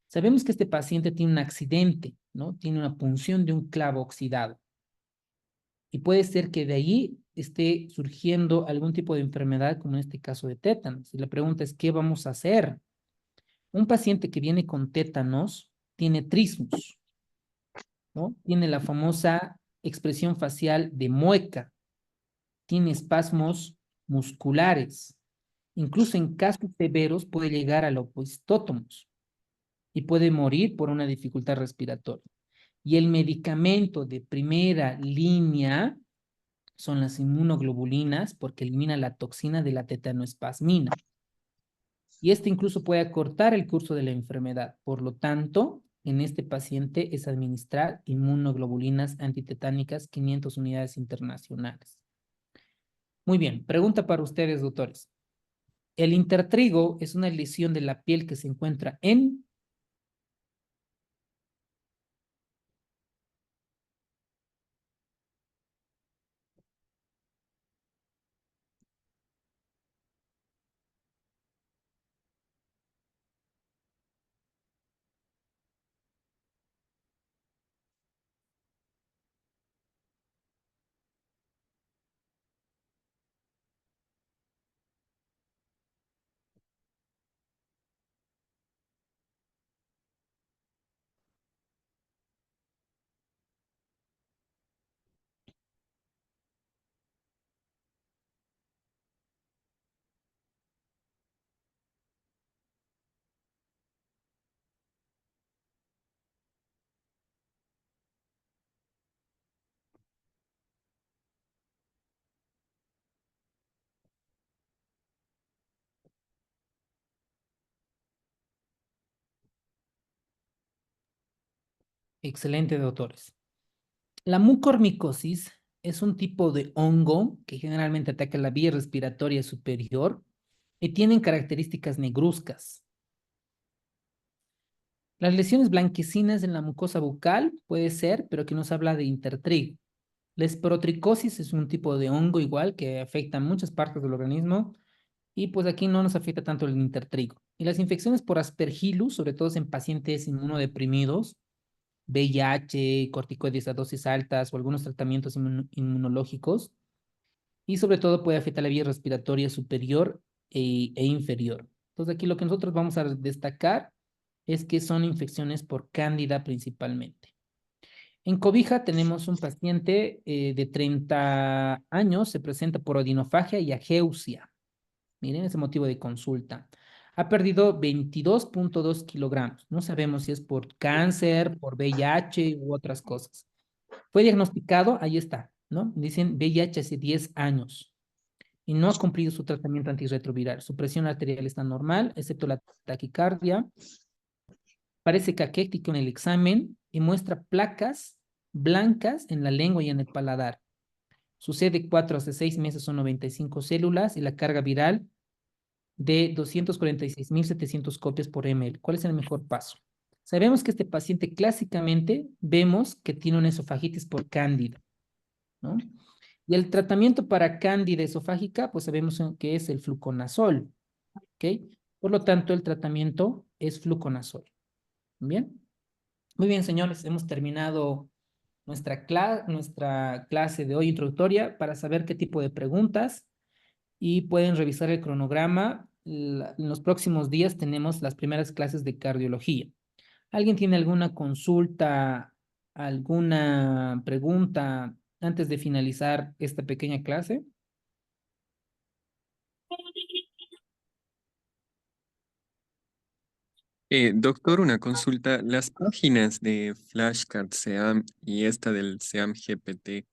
Sabemos que este paciente tiene un accidente, ¿no? Tiene una punción de un clavo oxidado. Y puede ser que de ahí esté surgiendo algún tipo de enfermedad, como en este caso de tétanos. Y la pregunta es, ¿qué vamos a hacer? Un paciente que viene con tétanos tiene trismus, ¿no? Tiene la famosa expresión facial de mueca, tiene espasmos musculares. Incluso en casos severos puede llegar a la opistótomos y puede morir por una dificultad respiratoria. Y el medicamento de primera línea son las inmunoglobulinas porque elimina la toxina de la tetanoespasmina. Y este incluso puede acortar el curso de la enfermedad. Por lo tanto, en este paciente es administrar inmunoglobulinas antitetánicas 500 unidades internacionales. Muy bien, pregunta para ustedes, doctores. El intertrigo es una lesión de la piel que se encuentra en... Excelente, doctores. La mucormicosis es un tipo de hongo que generalmente ataca la vía respiratoria superior y tienen características negruzcas. Las lesiones blanquecinas en la mucosa bucal puede ser, pero aquí nos habla de intertrigo. La esporotricosis es un tipo de hongo igual que afecta a muchas partes del organismo y pues aquí no nos afecta tanto el intertrigo. Y las infecciones por aspergillus, sobre todo en pacientes inmunodeprimidos, VIH, corticoides a dosis altas o algunos tratamientos inmunológicos, y sobre todo puede afectar la vía respiratoria superior e inferior. Entonces aquí lo que nosotros vamos a destacar es que son infecciones por cándida principalmente. En Cobija tenemos un paciente de 30 años, se presenta por odinofagia y ageusia. Miren ese motivo de consulta. Ha perdido 22.2 kilogramos. No sabemos si es por cáncer, por VIH u otras cosas. Fue diagnosticado, ahí está, ¿no? Dicen VIH hace 10 años y no ha cumplido su tratamiento antirretroviral. Su presión arterial está normal, excepto la taquicardia. Parece caquético en el examen y muestra placas blancas en la lengua y en el paladar. Sucede 4 hasta 6 meses, son 95 células y la carga viral de 246.700 copias por ml. ¿Cuál es el mejor paso? Sabemos que este paciente clásicamente vemos que tiene una esofagitis por cándida, ¿no? Y el tratamiento para cándida esofágica, pues sabemos que es el fluconazol, ¿ok? Por lo tanto, el tratamiento es fluconazol. ¿Bien? Muy bien, señores, hemos terminado nuestra clase de hoy introductoria para saber qué tipo de preguntas y pueden revisar el cronograma. En los próximos días tenemos las primeras clases de cardiología. ¿Alguien tiene alguna consulta, alguna pregunta antes de finalizar esta pequeña clase? Doctor, una consulta. Las páginas de Flashcard SEAM y esta del SEAM GPT,